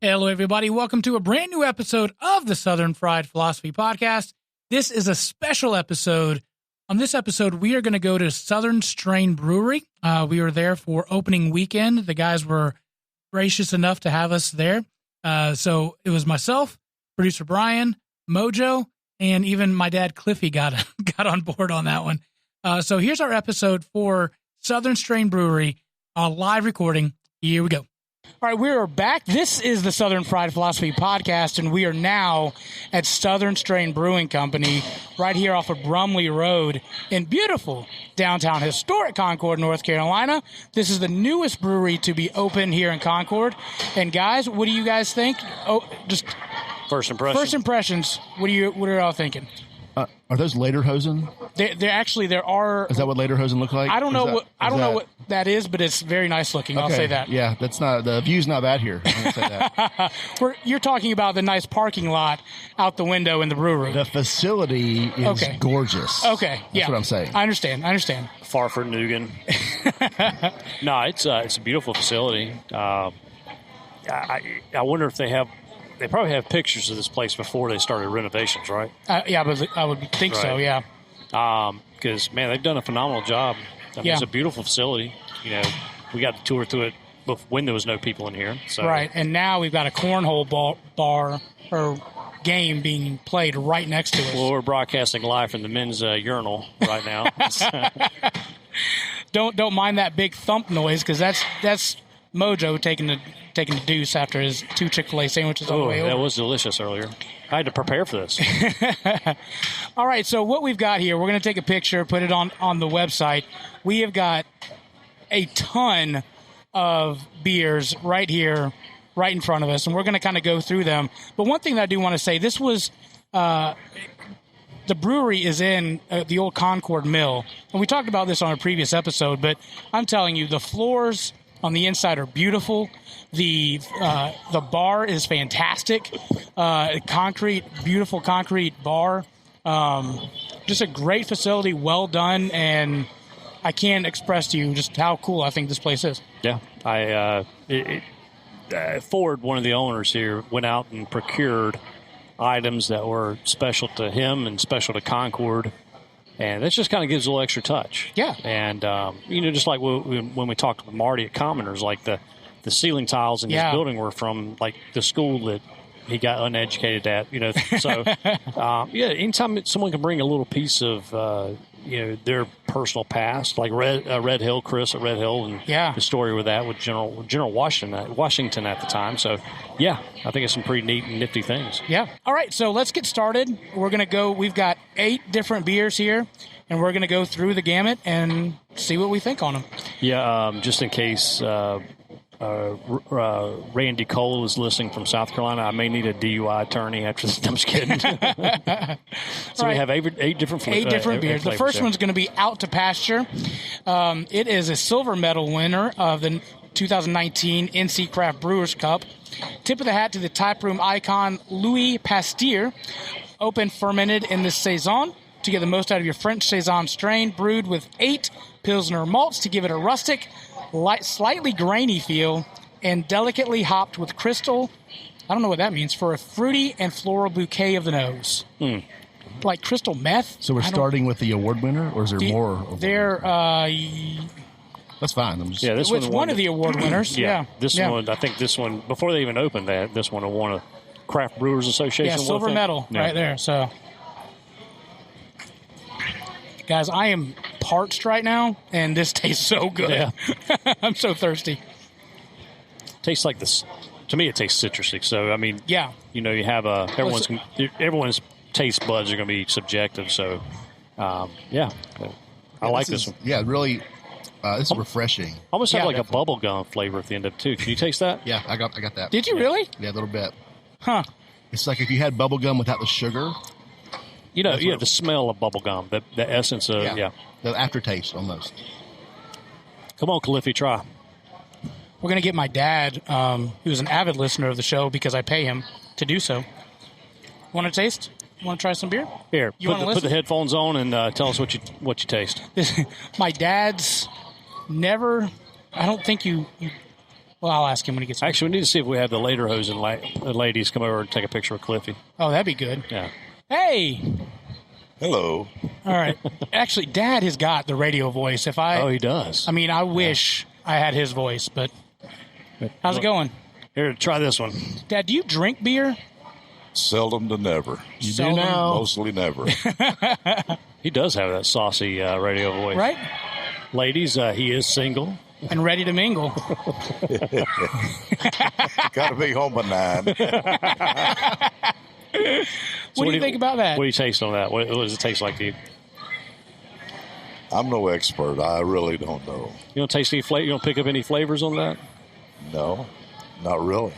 Hello, everybody. Welcome to a brand new episode of the Southern Fried Philosophy Podcast. This is a special episode. On this episode, we are going to go to Southern Strain Brewery. We were there for opening weekend. The guys were gracious enough to have us there. So it was myself, producer Brian, Mojo, and even my dad Cliffy got on board on that one. So here's our episode for Southern Strain Brewery, a live recording. Here we go. All right, we are back. This is the Southern Fried Philosophy Podcast, and we are now at Southern Strain Brewing Company right here off of Brumley Road in beautiful downtown historic Concord, North Carolina. This is the newest brewery to be open here in Concord. And guys, what do you guys think? Oh, just first impressions. What are y'all thinking? Are those Lederhosen? There are. Is that what Lederhosen look like? I don't know what that is, but it's very nice looking. Okay. I'll say that. Yeah, that's not the view's not bad here. I'm gonna say that. You're talking about the nice parking lot out the window in the brewery. The facility is gorgeous. Okay, that's what I'm saying. I understand. Farford Nugan. No, it's a beautiful facility. I wonder if they probably have pictures of this place before they started renovations, right? Yeah, but I would think so. Yeah. Because man, they've done a phenomenal job. I mean, it's a beautiful facility. You know, we got to tour through it when there was no people in here. So. Right, and now we've got a cornhole bar or game being played right next to us. Well, we're broadcasting live from the men's urinal right now. Don't mind that big thump noise because that's Mojo taking the deuce after his 2 Chick-fil-A sandwiches on the way over. That was delicious earlier. I had to prepare for this. All right, so what we've got here, we're going to take a picture, put it on the website. We have got a ton of beers right here, right in front of us, and we're going to kind of go through them. But one thing that I do want to say, this was the brewery is in the old Concord Mill, and we talked about this on a previous episode, but I'm telling you, the floors on the inside are beautiful. The bar is fantastic. Beautiful concrete bar. Just a great facility, well done, and I can't express to you just how cool I think this place is. Yeah, Ford, one of the owners here, went out and procured items that were special to him and special to Concord. And that just kind of gives a little extra touch. Yeah. And, just like when we talked with Marty at Commoners, like the ceiling tiles in his building were from, like, the school that he got uneducated at, So, anytime someone can bring a little piece of, their personal past, like Red Hill, Chris at Red Hill, and the story with that with General Washington at the time. So, yeah, I think it's some pretty neat and nifty things. Yeah. All right, so let's get started. We're going to go. We've got 8 different beers here, and we're going to go through the gamut and see what we think on them. Yeah, just in case Randy Cole is listening from South Carolina, I may need a DUI attorney after this. I'm just kidding. So we have 8 different flavors. 8 different beers. The first one's going to be Out to Pasture. It is a silver medal winner of the 2019 NC Craft Brewers Cup. Tip of the hat to the taproom icon Louis Pasteur. Open fermented in this saison to get the most out of your French saison strain, brewed with 8 Pilsner malts to give it a rustic, slightly grainy feel, and delicately hopped with crystal. I don't know what that means. For a fruity and floral bouquet of the nose. Like crystal meth. So we're starting with the award winner, or is there more? That's fine. It's one of the award winners. This one, I think this one, before they even opened that, this one won a Craft Brewers Association. Yeah, silver medal right there. So, guys, I am parched right now, and this tastes so good. Yeah. I'm so thirsty. Tastes like this. To me, it tastes citrusy. So, I mean, you have everyone's taste buds are going to be subjective. So, I like this one. Yeah, really. This is refreshing. Almost have like a bubble gum flavor at the end of it too. Can you taste that? Yeah, I got that. Did you really? Yeah, a little bit. Huh. It's like if you had bubble gum without the sugar. The smell of bubble gum, the essence of the aftertaste almost. Come on, Cliffy, try. We're gonna get my dad, who's an avid listener of the show because I pay him to do so. Want to taste? Want to try some beer? Here, put the headphones on and tell us what you taste. My dad's never. I don't think you Well, I'll ask him when he gets back. Actually, we need to see if we have the lederhosen ladies come over and take a picture with Cliffy. Oh, that'd be good. Yeah. Hey. Hello. All right. Actually, Dad has got the radio voice. Oh, he does. I mean, I wish I had his voice, but how's it going? Here, try this one. Dad, do you drink beer? Seldom to never. You do now. Mostly never. He does have that saucy radio voice. Right? Ladies, he is single. And ready to mingle. Got to be home by 9. What do you think about that? What do you taste on that? What does it taste like to you? I'm no expert. I really don't know. You don't taste any flavor? You don't pick up any flavors on that? No, not really.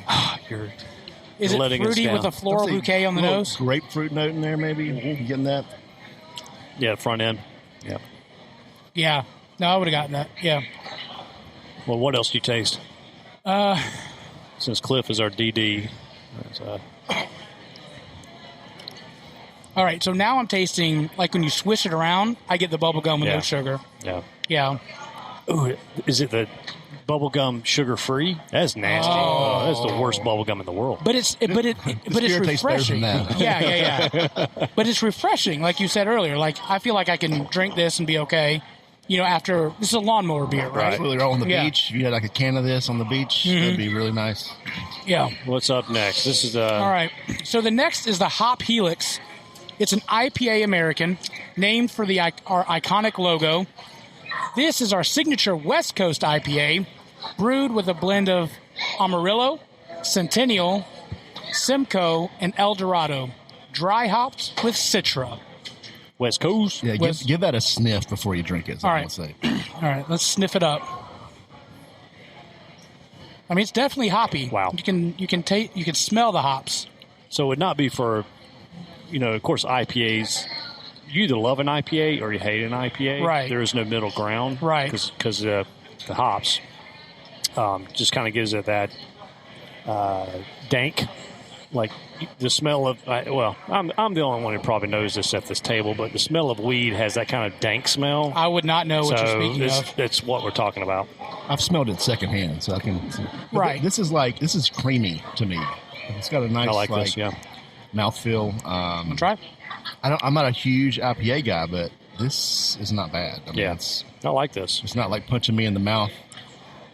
Is it letting us fruity down. with a floral bouquet on the little nose? Grapefruit note in there, maybe. You getting that? Yeah, front end. Yeah. Yeah. No, I would have gotten that. Yeah. Well, what else do you taste? Since Cliff is our DD. All right, so now I'm tasting, like when you swish it around, I get the bubble gum with no sugar. Yeah. Yeah. Ooh, is it the bubble gum sugar free? That's nasty. Oh, that's the worst bubble gum in the world. But it's beer tastes refreshing. better than that. Yeah. But it's refreshing, like you said earlier. Like I feel like I can drink this and be okay. You know, after this is a lawnmower beer, right? That's really on the beach. If you had like a can of this on the beach, that'd be really nice. Yeah. What's up next? This is All right. So the next is the Hop Helix. It's an IPA American, named for our iconic logo. This is our signature West Coast IPA, brewed with a blend of Amarillo, Centennial, Simcoe, and El Dorado, dry hopped with Citra. West Coast. Yeah, give that a sniff before you drink it. All right. Say. All right, let's sniff it up. I mean, it's definitely hoppy. Wow. You can smell the hops. So it would not be for, of course, IPAs. You either love an IPA or you hate an IPA. Right. There is no middle ground. Right. Because the hops just kind of gives it that dank, like the smell of. I'm the only one who probably knows this at this table, but the smell of weed has that kind of dank smell. I would not know what you're speaking of. That's what we're talking about. I've smelled it secondhand, so I can. Right. This is creamy to me. It's got a nice I like this. Yeah. Mouthfeel. Try. I'm not a huge IPA guy, but this is not bad. I mean, I like this. It's not like punching me in the mouth.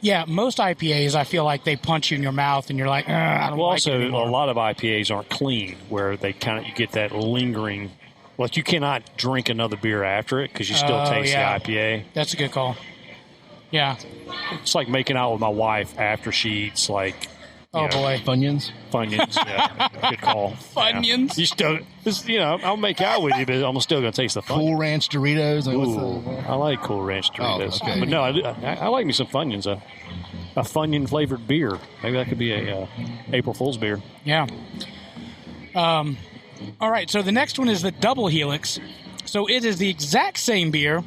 Yeah, most IPAs, I feel like they punch you in your mouth, and you're like, I don't like it anymore. A lot of IPAs aren't clean, where they you get that lingering. Like you cannot drink another beer after it because you still taste the IPA. That's a good call. Yeah. It's like making out with my wife after she eats boy, Funyuns. Yeah, good call. Funyuns. Yeah. You still, I'll make out with you, but I'm still gonna taste the Funyuns. Cool Ranch Doritos. I like Cool Ranch Doritos. okay. But no, I like me some Funyuns. A Funyun flavored beer. Maybe that could be a April Fool's beer. Yeah. All right. So the next one is the Double Helix. So it is the exact same beer,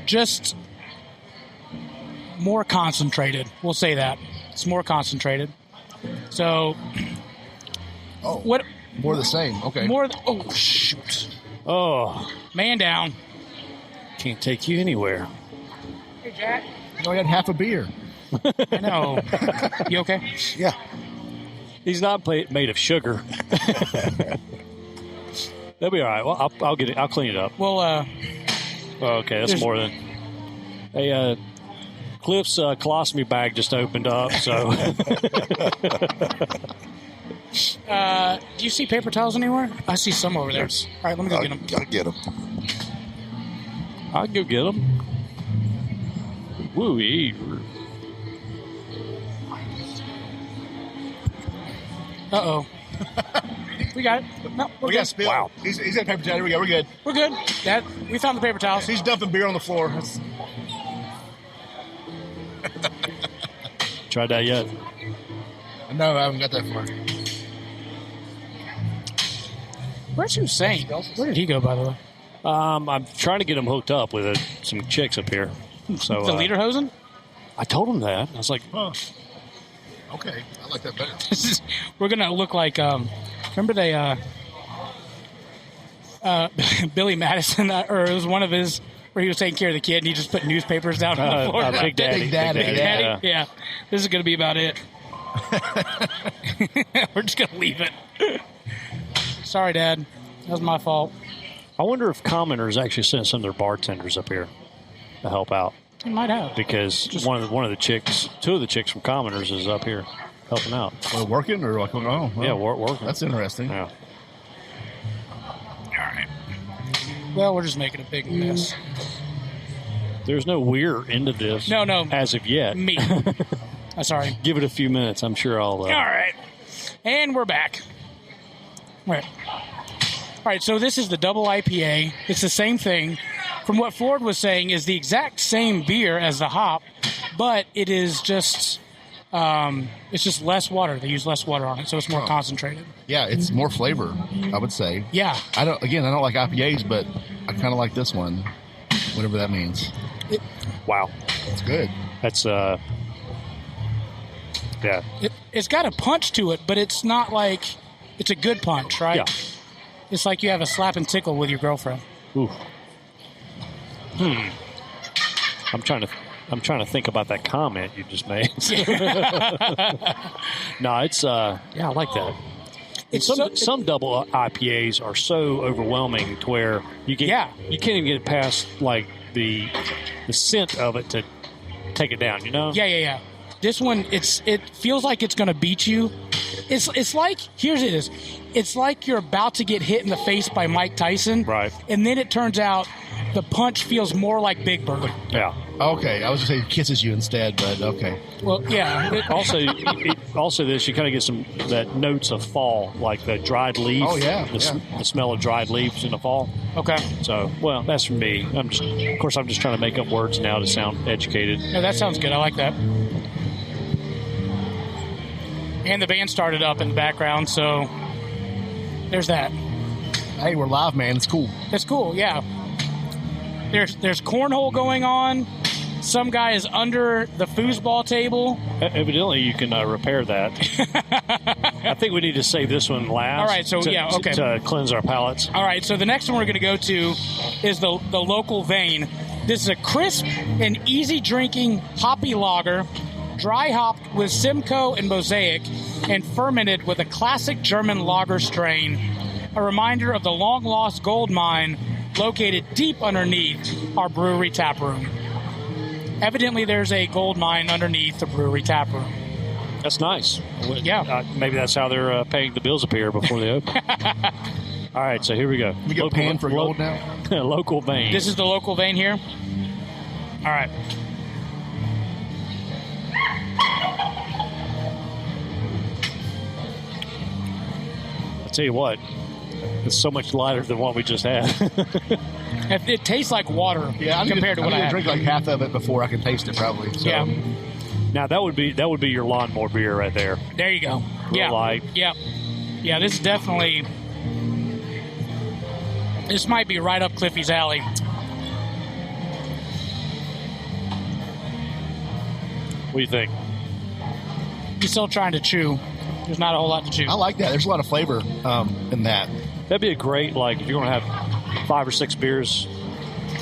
just more concentrated. We'll say that it's more concentrated. So, what? More the same. Okay. Oh shoot! Oh, man down. Can't take you anywhere. Hey Jack. I only had half a beer. I know. You okay? Yeah. He's not made of sugar. That'll be all right. Well, I'll get it. I'll clean it up. Well, okay, that's more than. Hey, Cliff's colostomy bag just opened up, so. do you see paper towels anywhere? I see some over there. All right, let me go get them. Gotta get them. I'll go get them. Woo-wee. Uh-oh. We got it. No, We got spilled. Wow. He's got paper towel. Here we go. We're good. We're good. We found the paper towels. He's dumping beer on the floor. Tried that yet? No, I haven't got that far. Where's Hussein? Where did he go, by the way? I'm trying to get him hooked up with some chicks up here. So The lederhosen? I told him that. I was like, Huh. Okay, I like that better. We're going to look like, remember they, Billy Madison, or it was one of his where he was taking care of the kid and he just put newspapers down on the floor. Big Daddy. Big Daddy. Yeah. This is going to be about it. We're just going to leave it. Sorry, Dad. That was my fault. I wonder if commoners actually sent some of their bartenders up here to help out. They might have. Because one of the chicks, two of the chicks from commoners is up here helping out. Well, working or like, oh, well, Yeah, working. that's interesting. Yeah. All right. Well, we're just making a big mess. There's no weir into this. No. As of yet. Me. Sorry. Give it a few minutes. I'm sure I'll. All right. And we're back. All right, so this is the double IPA. It's the same thing. From what Ford was saying, is the exact same beer as the hop, but it is just it's just less water. They use less water on it, so it's more concentrated. Yeah, it's more flavor, I would say. Yeah. I don't like IPAs, but I kind of like this one, whatever that means. Wow. It's good. That's yeah. It's got a punch to it, but it's not like it's a good punch, right? Yeah. It's like you have a slap and tickle with your girlfriend. Ooh. I'm trying to think about that comment you just made. No, it's I like that. It's some double IPAs are so overwhelming to where you can't even get past like the scent of it to take it down. You know? Yeah. This one, it feels like it's going to beat you. It's like, it's like you're about to get hit in the face by Mike Tyson. Right. And then it turns out the punch feels more like Big Bird. Yeah. Okay, I was going to say it kisses you instead, but okay. Well, yeah. Also, this, you kind of get that notes of fall, like the dried leaf. Oh, yeah. The smell of dried leaves in the fall. Okay. So, well, that's for me. I'm just trying to make up words now to sound educated. No, that sounds good. I like that. And the band started up in the background, so there's that. Hey, we're live, man. It's cool. It's cool, yeah. There's cornhole going on. Some guy is under the foosball table. Evidently, you can repair that. I think we need to save this one last. All right, so okay. To cleanse our palates. All right, so the next one we're going to go to is the local vein. This is a crisp and easy drinking hoppy lager, dry hopped with Simcoe and Mosaic, and fermented with a classic German lager strain. A reminder of the long-lost gold mine located deep underneath our brewery tap room. Evidently, there's a gold mine underneath the brewery tap room. That's nice. Yeah. Maybe that's how they're paying the bills up here before they open. All right, so here we go. We get panned for gold now? Local vein. This is the local vein here? All right. I'll tell you what. It's so much lighter than what we just had. It tastes like water compared to what I had. I drink like half of it before I can taste it, probably. So. Yeah. Now that would be your lawnmower beer right there. There you go. Real light. Yeah. Yeah. This is definitely. This might be right up Cliffy's alley. What do you think? He's still trying to chew. There's not a whole lot to chew. I like that. There's a lot of flavor in that. That'd be a great, like, if you're going to have 5 or 6 beers,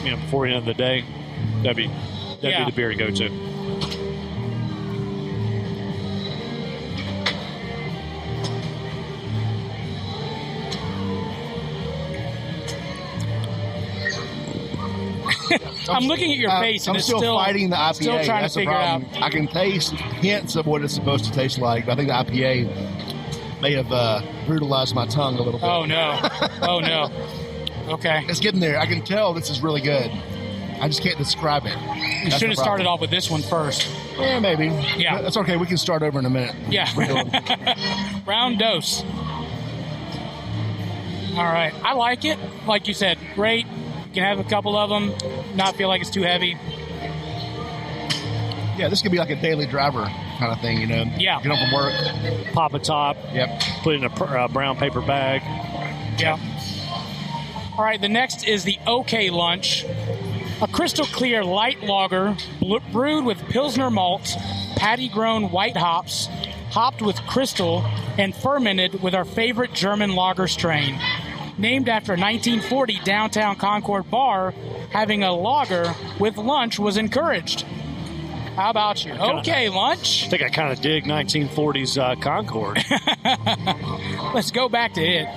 before the end of the day, that'd be the beer to go to. I'm looking at your face, and I'm still fighting the IPA. Still trying That's to figure out. I can taste hints of what it's supposed to taste like, but I think the IPA may have brutalized my tongue a little bit. Oh no! Okay. It's getting there. I can tell this is really good. I just can't describe it. You should have started off with this one first. Yeah, maybe. Yeah. That's okay. We can start over in a minute. Yeah. Round dose. All right. I like it. Like you said, great. You can have a couple of them, not feel like it's too heavy. Yeah, this could be like a daily driver kind of thing, Yeah. Get home from work. Pop a top. Yep. Put it in a brown paper bag. Yeah. All right, the next is the OK Lunch. A crystal clear light lager brewed with Pilsner malt, paddy-grown white hops, hopped with crystal, and fermented with our favorite German lager strain. named after a 1940 downtown Concord bar, having a lager with lunch was encouraged. How about you? Okay, lunch. I think I kind of dig 1940s Concord. Let's go back to it.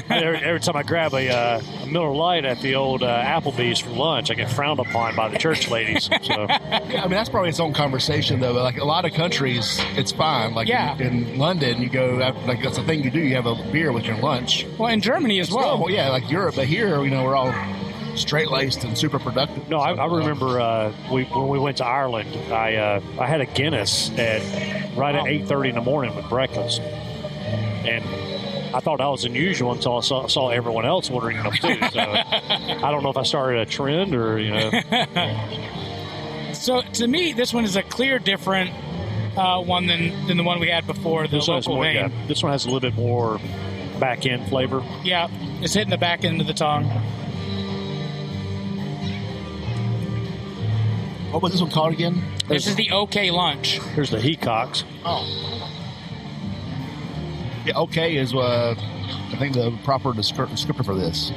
Every time I grab a Miller Lite at the old Applebee's for lunch, I get frowned upon by the church ladies. So. Yeah, I mean, that's probably its own conversation, though. Like a lot of countries, it's fine. Like in London, you go, like that's the thing you do. You have a beer with your lunch. Well, in Germany as well. Well, yeah, like Europe. But here, we're all straight-laced and super productive. No, I remember when we went to Ireland, I had a Guinness at 8:30 in the morning with breakfast. And I thought that was unusual until I saw everyone else ordering them too. So I don't know if I started a trend or, So to me, this one is a clear different one than the one we had before, the local vein. Yeah, this one has a little bit more back-end flavor. Yeah, it's hitting the back end of the tongue. What was this one called again? This is the OK Lunch. Here's the Hecox. Oh. Yeah, OK is I think the proper descriptor for this.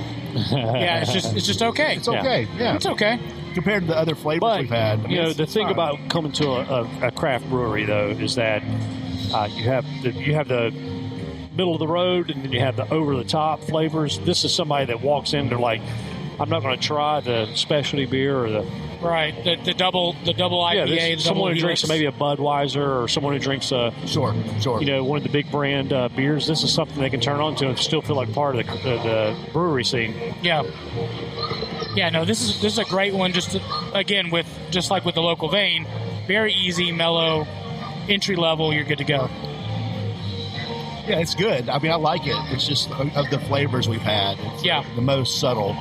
Yeah, it's just okay. It's okay. Yeah. It's okay. Compared to the other flavors we've had. I mean, the thing about coming to a craft brewery, though, is that you have the middle of the road and then you have the over-the-top flavors. This is somebody that walks in, they're like, I'm not going to try the specialty beer or the... Right, the double IPA. Someone who drinks maybe a Budweiser or someone who drinks sure, one of the big brand beers. This is something they can turn on to and still feel like part of the brewery scene. Yeah, no, this is a great one. Just like with the local vein, very easy, mellow, entry level. You're good to go. Yeah, it's good. I mean, I like it. It's just of the flavors we've had. It's the most subtle.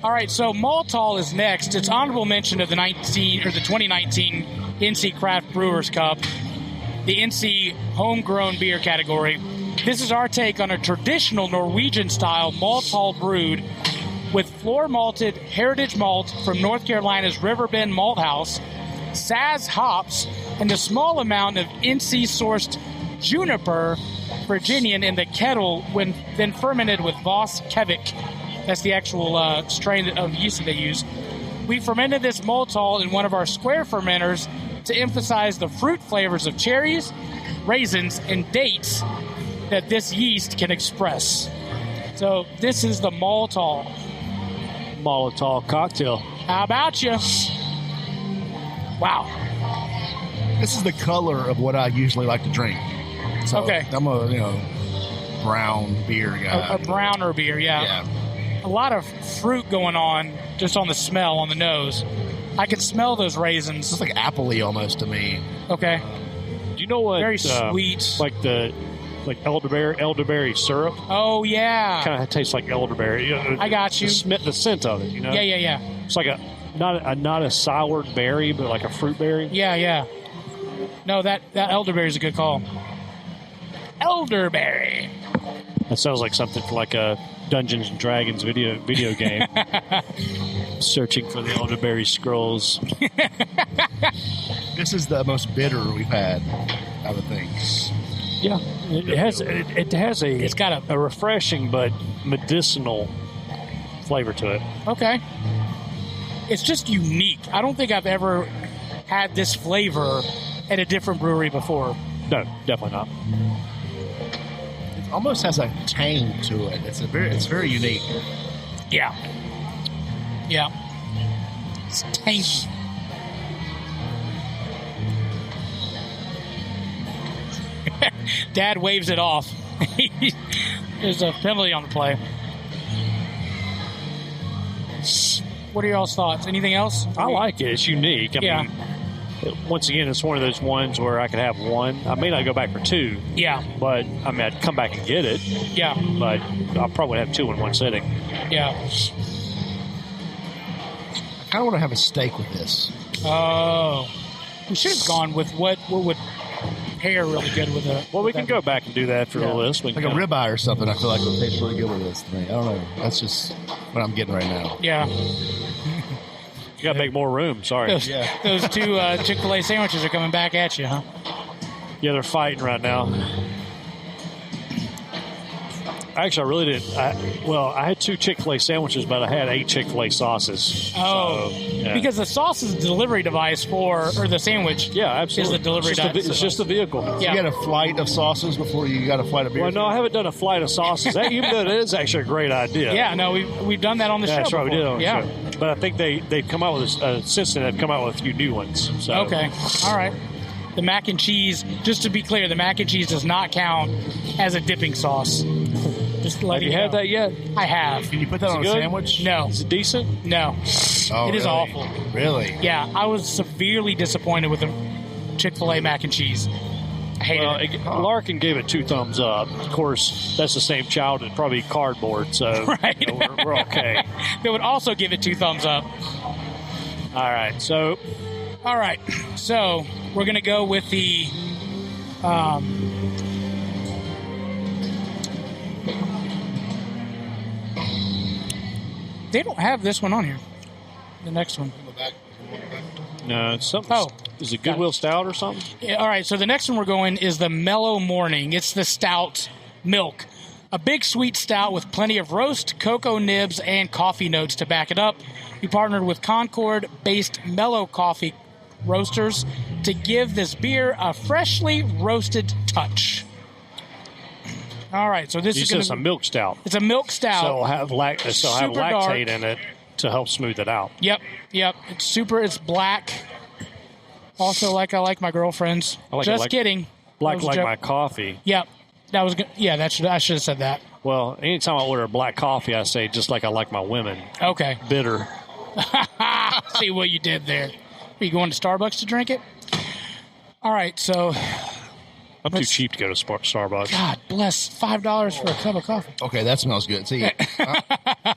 All right, so Maltol is next. It's honorable mention of the 2019 NC Craft Brewers Cup, the NC homegrown beer category. This is our take on a traditional Norwegian-style Maltol brewed with floor-malted heritage malt from North Carolina's Riverbend Malt House, Saz hops, and a small amount of NC-sourced juniper Virginian in the kettle when then fermented with Voss Kevik. That's the actual strain of yeast that they use. We fermented this maltol in one of our square fermenters to emphasize the fruit flavors of cherries, raisins, and dates that this yeast can express. So this is the maltol. Molotov cocktail. How about you? Wow. This is the color of what I usually like to drink. So okay. I'm a brown beer guy. A browner beer, yeah. A lot of fruit going on just on the smell, on the nose. I can smell those raisins. It's like apple-y almost to me. Okay. Do you know what? Very sweet. Like elderberry syrup. Oh, yeah. Kind of tastes like elderberry. I got you. The scent of it, Yeah. It's like not a soured berry, but like a fruit berry. Yeah. No, that elderberry is a good call. Elderberry. That sounds like something for like a Dungeons and Dragons video game. Searching for the elderberry scrolls. This is the most bitter we've had, I would think. Yeah, it's got a refreshing but medicinal flavor to it. Okay. It's just unique. I don't think I've ever had this flavor at a different brewery before. No, definitely not. It almost has a tang to it. It's very unique. Yeah. It's tangy. Dad waves it off. There's a penalty on the play. What are y'all's thoughts? Anything else? I like it. It's unique. I mean, once again, it's one of those ones where I could have one. I may not go back for two. Yeah. But, I mean, I'd come back and get it. Yeah. But I'll probably have two in one sitting. Yeah. I kind of want to have a steak with this. Oh. We should have gone with what would pair really good with it. Well, we can go back and do that for the list. Like a ribeye or something, I feel like would taste really good with this to me. I don't know. That's just what I'm getting right now. Yeah. You got to make more room. Sorry. Those two Chick-fil-A sandwiches are coming back at you, huh? Yeah, they're fighting right now. Actually, I really didn't. I had 2 Chick-fil-A sandwiches, but I had 8 Chick-fil-A sauces. Oh, so, yeah. Because the sauce is the delivery device or the sandwich. Yeah, absolutely. Is the delivery device. It's just a vehicle. Yeah. You got a flight of sauces before you got a flight of beers? Well, no, I haven't done a flight of sauces, even though it is actually a great idea. Yeah, no, we've done that on the show. That's right, we did on the yeah. show. But I think they've come out with since then they've come out with a few new ones. So. Okay, all right. The mac and cheese, just to be clear, the mac and cheese does not count as a dipping sauce. Just Have you had that yet? I have. Can you put that on a sandwich? No. Is it decent? No. Oh, it is really? awful. Really? Yeah, I was severely disappointed with the Chick-fil-A mac and cheese. I hated it. Larkin gave it 2 thumbs up. Of course, that's the same child and probably cardboard, so right. We're okay. They would also give it 2 thumbs up. All right, so we're going to go with the they don't have this one on here. The next one. no, it's something. Oh. Is it Goodwill Stout or something? Yeah, all right, so the next one we're going is the Mellow Morning. It's the stout milk. A big sweet stout with plenty of roast, cocoa nibs, and coffee notes to back it up. We partnered with Concord-based Mellow Coffee Roasters to give this beer a freshly roasted touch. All right, so this is going to a milk stout. It's a milk stout. So it'll have lactate in it to help smooth it out. Yep. It's super. It's black. Also, like I like my girlfriend's. Just kidding. Black like my coffee. Yep. That was good. Yeah, I should have said that. Well, anytime I order a black coffee, I say just like I like my women. Okay. Bitter. See what you did there. Are you going to Starbucks to drink it? All right, so... I'm too cheap to go to Starbucks. God bless, $5 for a cup of coffee. Okay, that smells good. See, I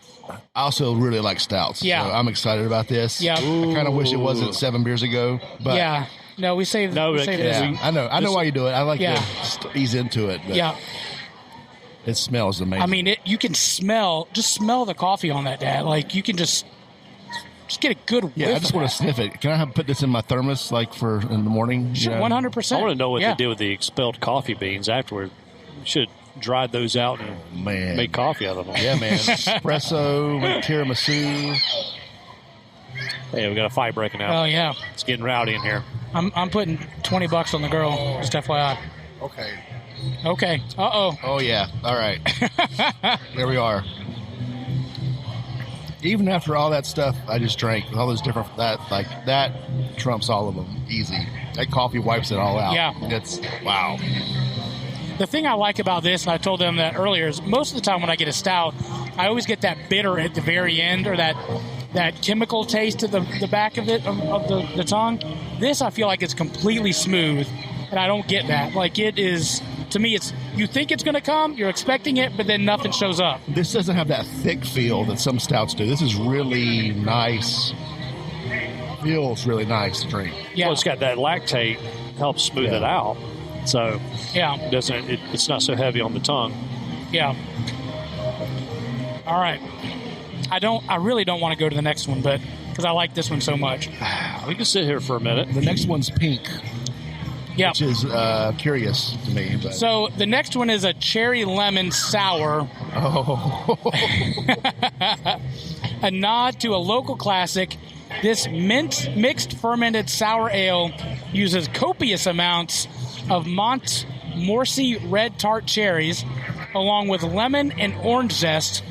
also really like stouts. Yeah. So I'm excited about this. Yeah. I kind of wish it wasn't 7 beers ago. But yeah. No, we saved this. Yeah, I know why you do it. I like to ease into it. But yeah. It smells amazing. I mean, you can smell the coffee on that, Dad. Like, you can just get a good whiff. Yeah, I just want to sniff it. Can I put this in my thermos, like, for in the morning? Sure, 100%. I want to know what they did with the expelled coffee beans afterward. You should dry those out and make coffee out of them. Yeah, man. Espresso, tiramisu. Hey, we got a fight breaking out. Oh, yeah. It's getting rowdy in here. I'm putting $20 on the girl, just FYI. Okay. Uh-oh. Oh, yeah. All right. There we are. Even after all that stuff I just drank, all those different, that trumps all of them. Easy. That coffee wipes it all out. Yeah. It's, wow. The thing I like about this, and I told them that earlier, is most of the time when I get a stout, I always get that bitter at the very end, or that chemical taste at the back of it, of the tongue. This, I feel like it's completely smooth, and I don't get that. Like, it is, to me, it's, you think it's going to come, you're expecting it, but then nothing shows up. This doesn't have that thick feel that some stouts do. This is really nice. Feels really nice to drink. Yeah. Well, it's got that lactate, helps smooth it out. So it's not so heavy on the tongue. Yeah. All right. I really don't want to go to the next one, but because I like this one so much. We can sit here for a minute. The next one's pink. Yeah. Which is curious to me. But. So the next one is a cherry lemon sour. Oh. A nod to a local classic. This mixed fermented sour ale uses copious amounts of Montmorency red tart cherries, along with lemon and orange zest,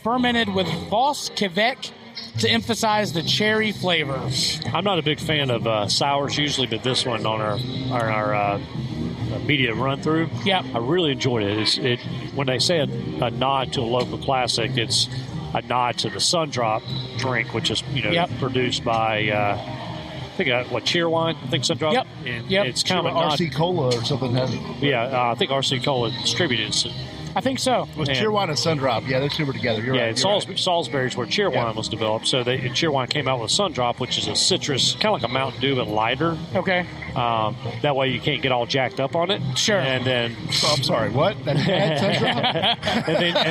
fermented with Vos Quebec to emphasize the cherry flavor. I'm not a big fan of sours usually, but this one on our media run through, I really enjoyed it. When they say a nod to a local classic, it's a nod to the Sundrop drink, which is produced by I think Cheerwine. I think Sundrop. Yep. And it's kind of a nod. RC Cola or something. I think RC Cola distributed it. I think so. With Cheerwine and Sundrop, they're super together. You're right. Salisbury's where Cheerwine was developed. So Cheerwine came out with Sundrop, which is a citrus, kind of like a Mountain Dew, but lighter. Okay. That way you can't get all jacked up on it. Sure. And then, I'm sorry, what? and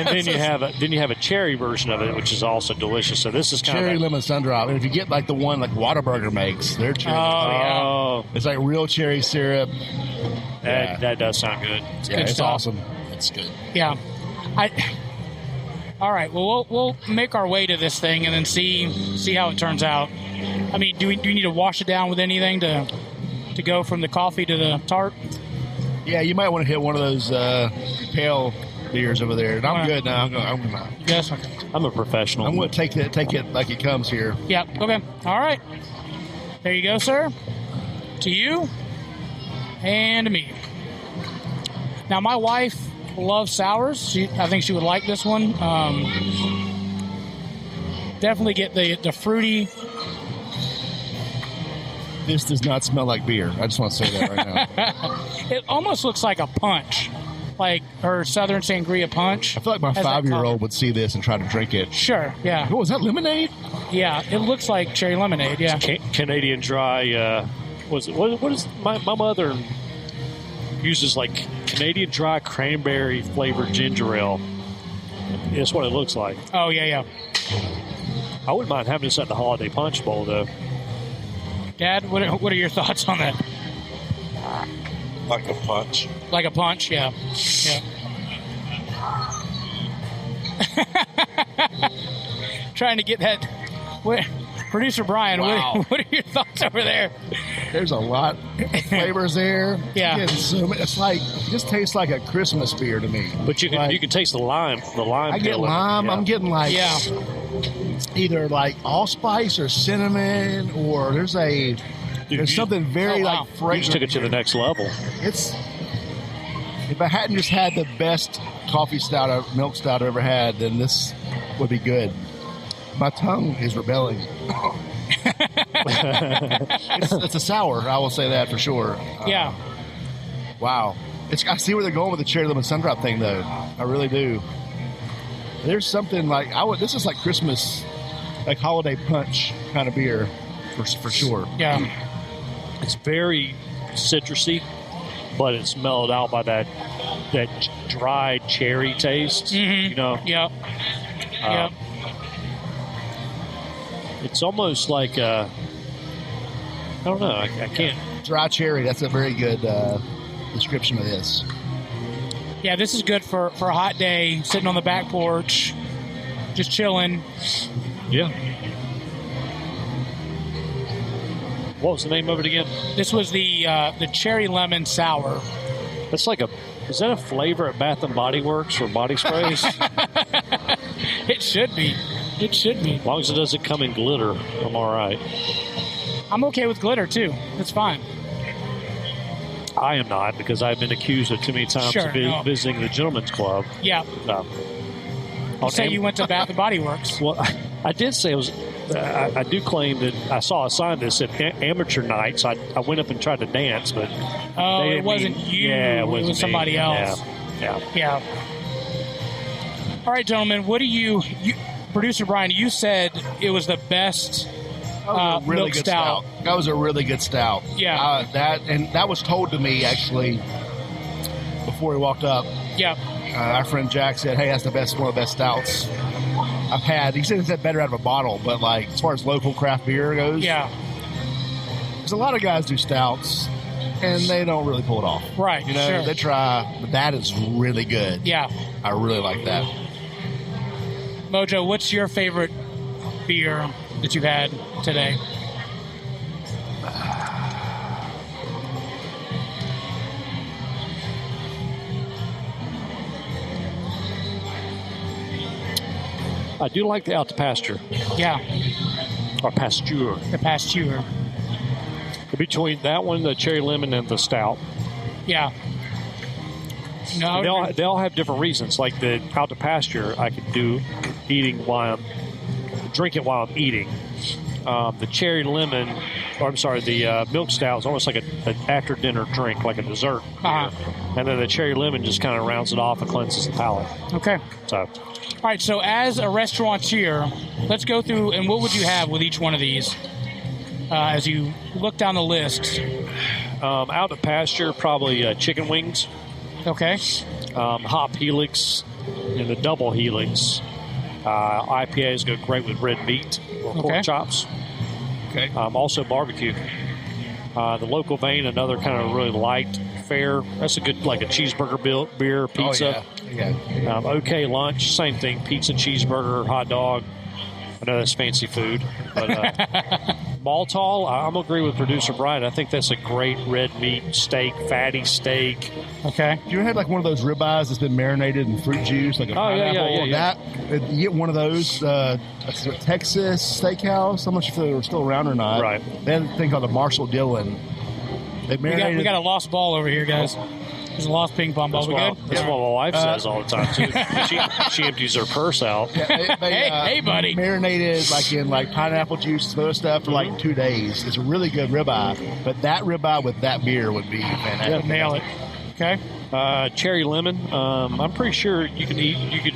then you have a cherry version of it, which is also delicious. So this is kind cherry of lemon Sundrop. And if you get like the one like Whataburger makes, they're cherry. Oh, yeah. It's like real cherry syrup. That does sound good. It's awesome. It's good. Yeah. All right. Well, we'll make our way to this thing and then see how it turns out. I mean, do you need to wash it down with anything to go from the coffee to the tart? Yeah, you might want to hit one of those pale beers over there. And I'm good now. I'm gonna. Yes. Okay. I'm a professional. I'm going to take it like it comes here. Yeah. Okay. All right. There you go, sir. To you and to me. Now, my wife loves sours. I think she would like this one. Definitely get the fruity. This does not smell like beer. I just want to say that right now. It almost looks like a punch, like her Southern Sangria punch. I feel like my 5-year-old would see this and try to drink it. Sure, yeah. Oh, is that lemonade? Yeah, it looks like cherry lemonade, yeah. Canadian dry, what is my mother uses, like Canadian dry cranberry flavored ginger ale. That's what it looks like. Oh, yeah. I wouldn't mind having this at the holiday punch bowl, though. Dad, what are your thoughts on that? Like a punch. Like a punch, yeah. Trying to get that. Producer Brian, wow. What are your thoughts over there? There's a lot of flavors there. Yeah. It's like, it just tastes like a Christmas beer to me. But you can taste the lime. I get lime. Yeah. I'm getting like either like allspice or cinnamon, or there's something very like fragrant. You just took it to the next level. If I hadn't just had the best coffee stout or milk stout I've ever had, then this would be good. My tongue is rebelling. It's a sour. I will say that for sure. Yeah. Wow. I see where they're going with the cherry lemon sundrop thing, though. I really do. There's something like this is like Christmas, like holiday punch kind of beer, for sure. Yeah. It's very citrusy, but it's mellowed out by that dry cherry taste. Mm-hmm. You know. Yep. Yep. It's almost like I don't know. I can't. Dry cherry. That's a very good description of this. Yeah, this is good for a hot day, sitting on the back porch, just chilling. Yeah. What was the name of it again? This was the cherry lemon sour. That's like is that a flavor at Bath and Body Works for body sprays? It should be. It should be. As long as it doesn't come in glitter, I'm all right. I'm okay with glitter, too. It's fine. I am not, because I've been accused of too many times of visiting the Gentleman's Club. Yeah. You say you went to Bath and Body Works. Well, I did say it was. I do claim that I saw a sign that said amateur night, so I went up and tried to dance, but it wasn't you. Yeah, it was somebody else. Yeah. All right, gentlemen. What do you Producer Brian? You said it was the best really milk good stout. That was a really good stout. Yeah. That was told to me actually before we walked up. Yeah. Our friend Jack said, "Hey, that's one of the best stouts I've had." He said it's better out of a bottle, but like as far as local craft beer goes, there's a lot of guys do stouts and they don't really pull it off. Right. Sure. They try, but that is really good. Yeah. I really like that. Mojo, what's your favorite beer that you've had today? I do like the Out to Pasture. Yeah. Or Pasture. The Pasture. Between that one, the cherry lemon, and the stout. Yeah. No, they all have different reasons. Like the Out to Pasture, I could do drinking while I'm eating. The cherry lemon, the milk stout is almost like an after dinner drink, like a dessert. Uh-huh. And then the cherry lemon just kind of rounds it off and cleanses the palate. Okay. So. All right. So as a restaurateur, let's go through and what would you have with each one of these as you look down the list? Out to Pasture, probably chicken wings. Okay. Hop Helix and the double Helix. IPAs go great with red meat or pork chops. Okay. Also barbecue. The Local Vein, another kind of really light fare. That's a good, like a cheeseburger beer, pizza. Oh, Yeah. Okay lunch, same thing. Pizza, cheeseburger, hot dog. I know that's fancy food, but Maltol, I'm going to agree with producer Brian. I think that's a great red meat steak, fatty steak. Okay. You ever had like one of those ribeyes that's been marinated in fruit juice, like a pineapple? Yeah. That you get one of those. Texas Steakhouse. I'm not sure if they're still around or not. Right. They had a thing called the Marshall Dillon. They marinated. We got a lost ball over here, guys. There's a lost ping pong ball. That's what my wife says all the time too. She empties her purse out. Yeah, hey, buddy. Marinated in pineapple juice, and other stuff for like 2 days. It's a really good ribeye, but that ribeye with that beer would be fantastic. Yeah, nail it. Okay. Cherry lemon. I'm pretty sure you can eat.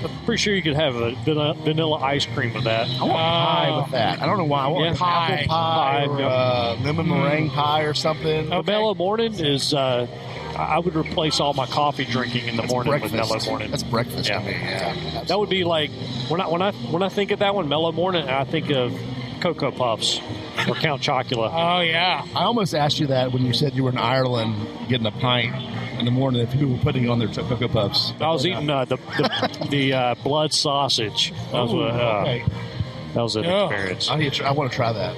I'm pretty sure you could have a vanilla ice cream with that. I want pie with that. I don't know why. I want apple pie or lemon meringue pie or something. Okay. Mellow morning is. I would replace all my coffee drinking in the morning with mellow morning. That's breakfast to me. Yeah, that would be like when I think of that one, mellow morning, I think of Cocoa Puffs or Count Chocula. Oh yeah. I almost asked you that when you said you were in Ireland getting a pint in the morning if people were putting on their Cocoa Puffs. I was eating the blood sausage. That was an experience. I want to try that.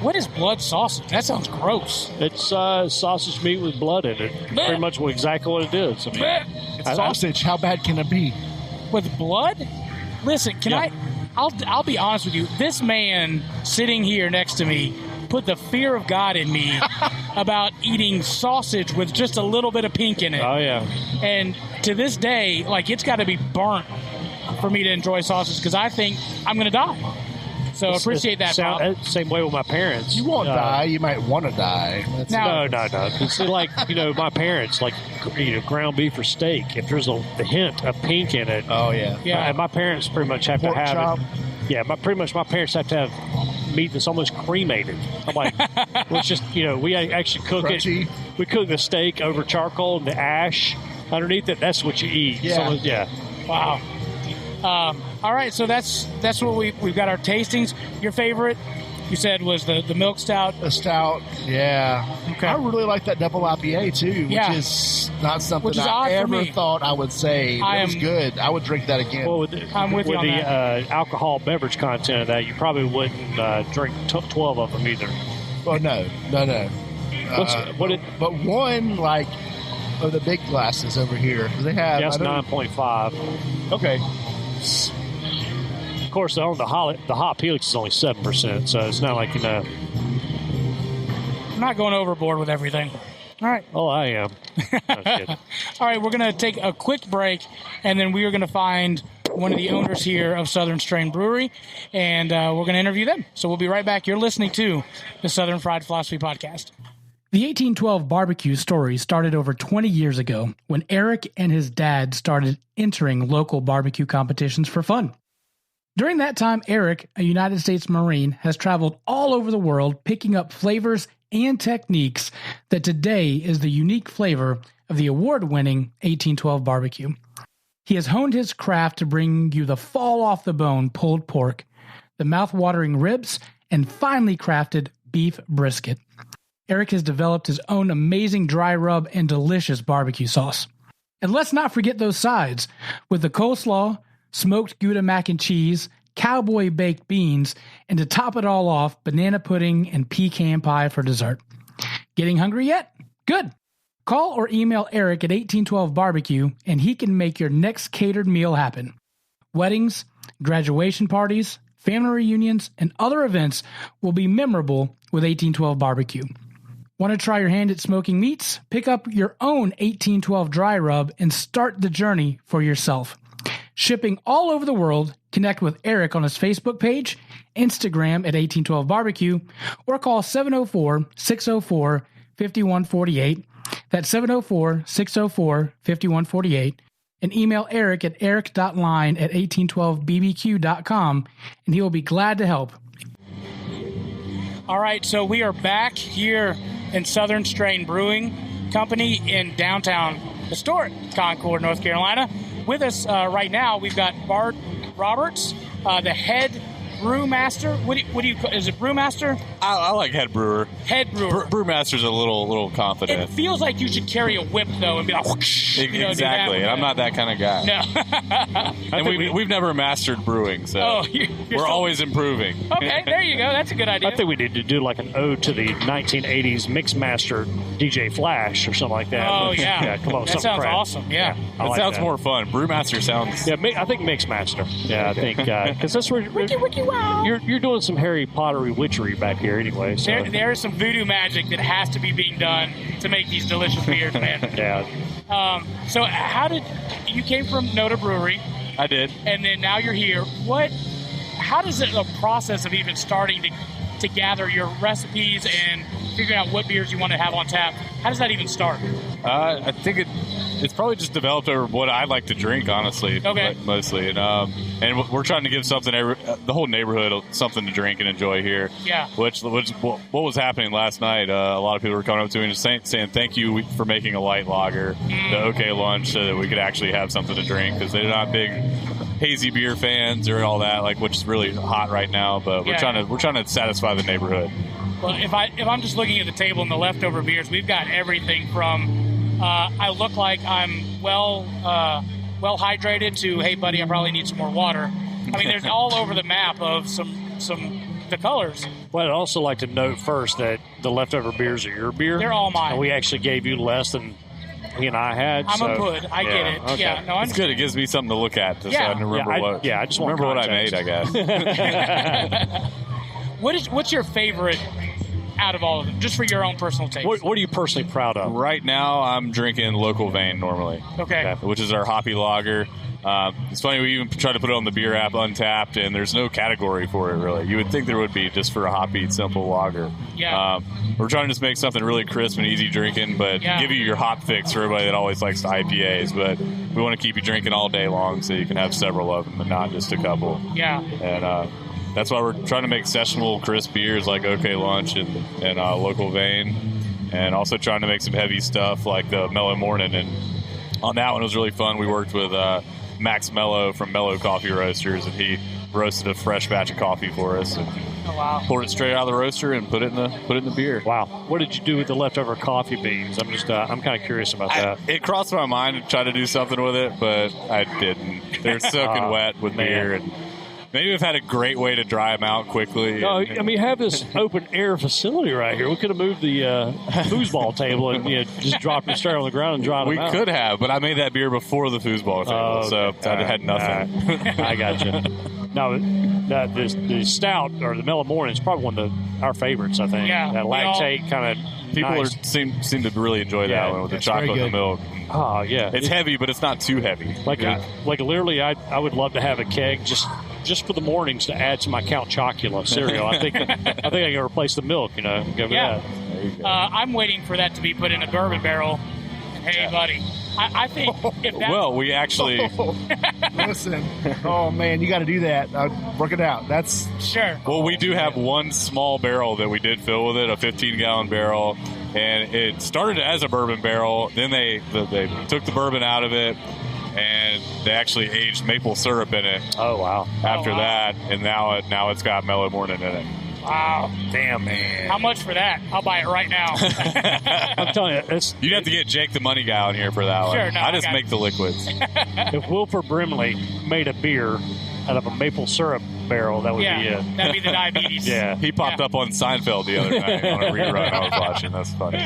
What is blood sausage? That sounds gross. It's sausage meat with blood in it. Pretty much exactly what it is. I mean, it's sausage. How bad can it be? With blood? Listen, I'll be honest with you. This man sitting here next to me put the fear of God in me about eating sausage with just a little bit of pink in it. Oh, yeah. And to this day, it's got to be burnt for me to enjoy sausage because I think I'm going to die. So appreciate that, Bob. Same way with my parents. You won't die. You might want to die. No. It's like, my parents, ground beef or steak. If there's the hint of pink in it. Oh, yeah. Yeah. And my parents pretty much have Pork to have chop. it. Yeah, my parents have to have meat that's almost cremated. I'm like, let's just, we actually cook Crunchy. it. We cook the steak over charcoal and the ash underneath it. That's what you eat. Yeah. So, yeah. Wow. All right, so that's what we've got our tastings. Your favorite, you said, was the milk stout. The stout, yeah. Okay. I really like that double IPA too, which is not something I ever thought I would say. It was good. I would drink that again. Well, I'm with you on the alcohol beverage content of that, you probably wouldn't drink 12 of them either. Well, no. But one of the big glasses over here, they have. Yes, 9.5. Okay. Of course, the hot Helix is only 7%, so it's not like I'm not going overboard with everything. All right. Oh, I am. All right, we're going to take a quick break, and then we are going to find one of the owners here of Southern Strain Brewery, and we're going to interview them. So we'll be right back. You're listening to the Southern Fried Philosophy Podcast. The 1812 barbecue story started over 20 years ago when Eric and his dad started entering local barbecue competitions for fun. During that time, Eric, a United States Marine, has traveled all over the world picking up flavors and techniques that today is the unique flavor of the award-winning 1812 barbecue. He has honed his craft to bring you the fall-off-the-bone pulled pork, the mouth-watering ribs, and finely crafted beef brisket. Eric has developed his own amazing dry rub and delicious barbecue sauce. And let's not forget those sides, with the coleslaw, smoked Gouda mac and cheese, cowboy baked beans, and to top it all off, banana pudding and pecan pie for dessert. Getting hungry yet? Good. Call or email Eric at 1812 Barbecue, and he can make your next catered meal happen. Weddings, graduation parties, family reunions, and other events will be memorable with 1812 Barbecue. Want to try your hand at smoking meats? Pick up your own 1812 dry rub and start the journey for yourself. Shipping all over the world, connect with Eric on his Facebook page, Instagram at 1812 Barbecue, or call 704-604-5148. That's 704-604-5148. And email Eric at eric.line@1812bbq.com, and he will be glad to help. All right, so we are back here in Southern Strain Brewing Company in downtown historic Concord, North Carolina. With us right now, we've got Bart Roberts, the head brewmaster? What do you is it brewmaster? I like head brewer. Head brewer. Brewmaster's a little confident. It feels like you should carry a whip though and be like, whoosh, exactly. And I'm not that kind of guy. No. And we've never mastered brewing, so we're always improving. Okay, there you go. That's a good idea. I think we need to do like an ode to the 1980s Mixmaster DJ Flash or something like that. Oh yeah, come on, that sounds awesome. Yeah, that sounds more fun. Brewmaster sounds. Yeah, I think Mixmaster. Yeah, I think because that's where wiki wow. You're doing some Harry Pottery witchery back here anyway. So. There is some voodoo magic that has to be being done to make these delicious beers, man. Yeah. So how did you came from Noda Brewery? I did, and then now you're here. How does the process of even starting to gather your recipes and figuring out what beers you want to have on tap? How does that even start? I think it's probably just developed over what I like to drink, honestly. Okay. Mostly, and we're trying to give the whole neighborhood something to drink and enjoy here. Yeah. What was happening last night? A lot of people were coming up to me and saying thank you for making a light lager, the OK lunch, so that we could actually have something to drink because they're not big hazy beer fans or all that, which is really hot right now. But we're trying to satisfy the neighborhood. Well, if I'm just looking at the table and the leftover beers, we've got everything from I look like I'm well hydrated to, hey buddy, I probably need some more water. I mean, there's all over the map of the colors. Well, I'd also like to note first that the leftover beers are your beer. They're all mine. And we actually gave you less than he and I had. I'm a good. I get it. Okay. Yeah, no, it's good. It gives me something to look at. So I remember I just want what I made, I guess. What's your favorite out of all of them, just for your own personal taste? What are you personally proud of? Right now, I'm drinking Local Vein normally. Okay. Which is our hoppy lager. It's funny, we even tried to put it on the beer app, Untapped, and there's no category for it, really. You would think there would be just for a hoppy, simple lager. Yeah. We're trying to just make something really crisp and easy drinking, but give you your hop fix for everybody that always likes the IPAs. But we want to keep you drinking all day long so you can have several of them and not just a couple. Yeah. And that's why we're trying to make sessionable, crisp beers like OK Lunch and Local Vein, and also trying to make some heavy stuff like the Mellow Morning. And on that one, it was really fun. We worked with Max Mello from Mellow Coffee Roasters, and he roasted a fresh batch of coffee for us and poured it straight out of the roaster and put it in the beer. Wow. What did you do with the leftover coffee beans? I'm kind of curious about that. It crossed my mind to try to do something with it, but I didn't. They're soaking wet with beer, and maybe we've had a great way to dry them out quickly. No, I mean, you have this open air facility right here. We could have moved the foosball table and just dropped them straight on the ground and dried them out. We could have, but I made that beer before the foosball table, so I had nothing. I got you. No, the stout or the Mellow Morning is probably one of our favorites, I think. Yeah. That lactate kind of. People seem to really enjoy that one with the chocolate and the milk. Oh, yeah. It's heavy, but it's not too heavy. Like literally, I would love to have a keg just for the mornings to add to my Count Chocula cereal. I think I can replace the milk, Go with that. I'm waiting for that to be put in a bourbon barrel. Hey, buddy. I think if that... Well, we actually... Listen. Oh, man, you got to do that. Work it out. That's... Sure. Well, we do have one small barrel that we did fill with it, a 15-gallon barrel, and it started as a bourbon barrel. Then they took the bourbon out of it, and they actually aged maple syrup in it. Oh, wow. After that, and now it's got Mellow Morning in it. Wow. Damn, man. How much for that? I'll buy it right now. I'm telling you. You'd have to get Jake the money guy on here for that one. Sure, no, I just make the liquids. If Wilford Brimley made a beer out of a maple syrup barrel, that would be it. That'd be the diabetes. Yeah. He popped up on Seinfeld the other night on a rerun I was watching. That's funny.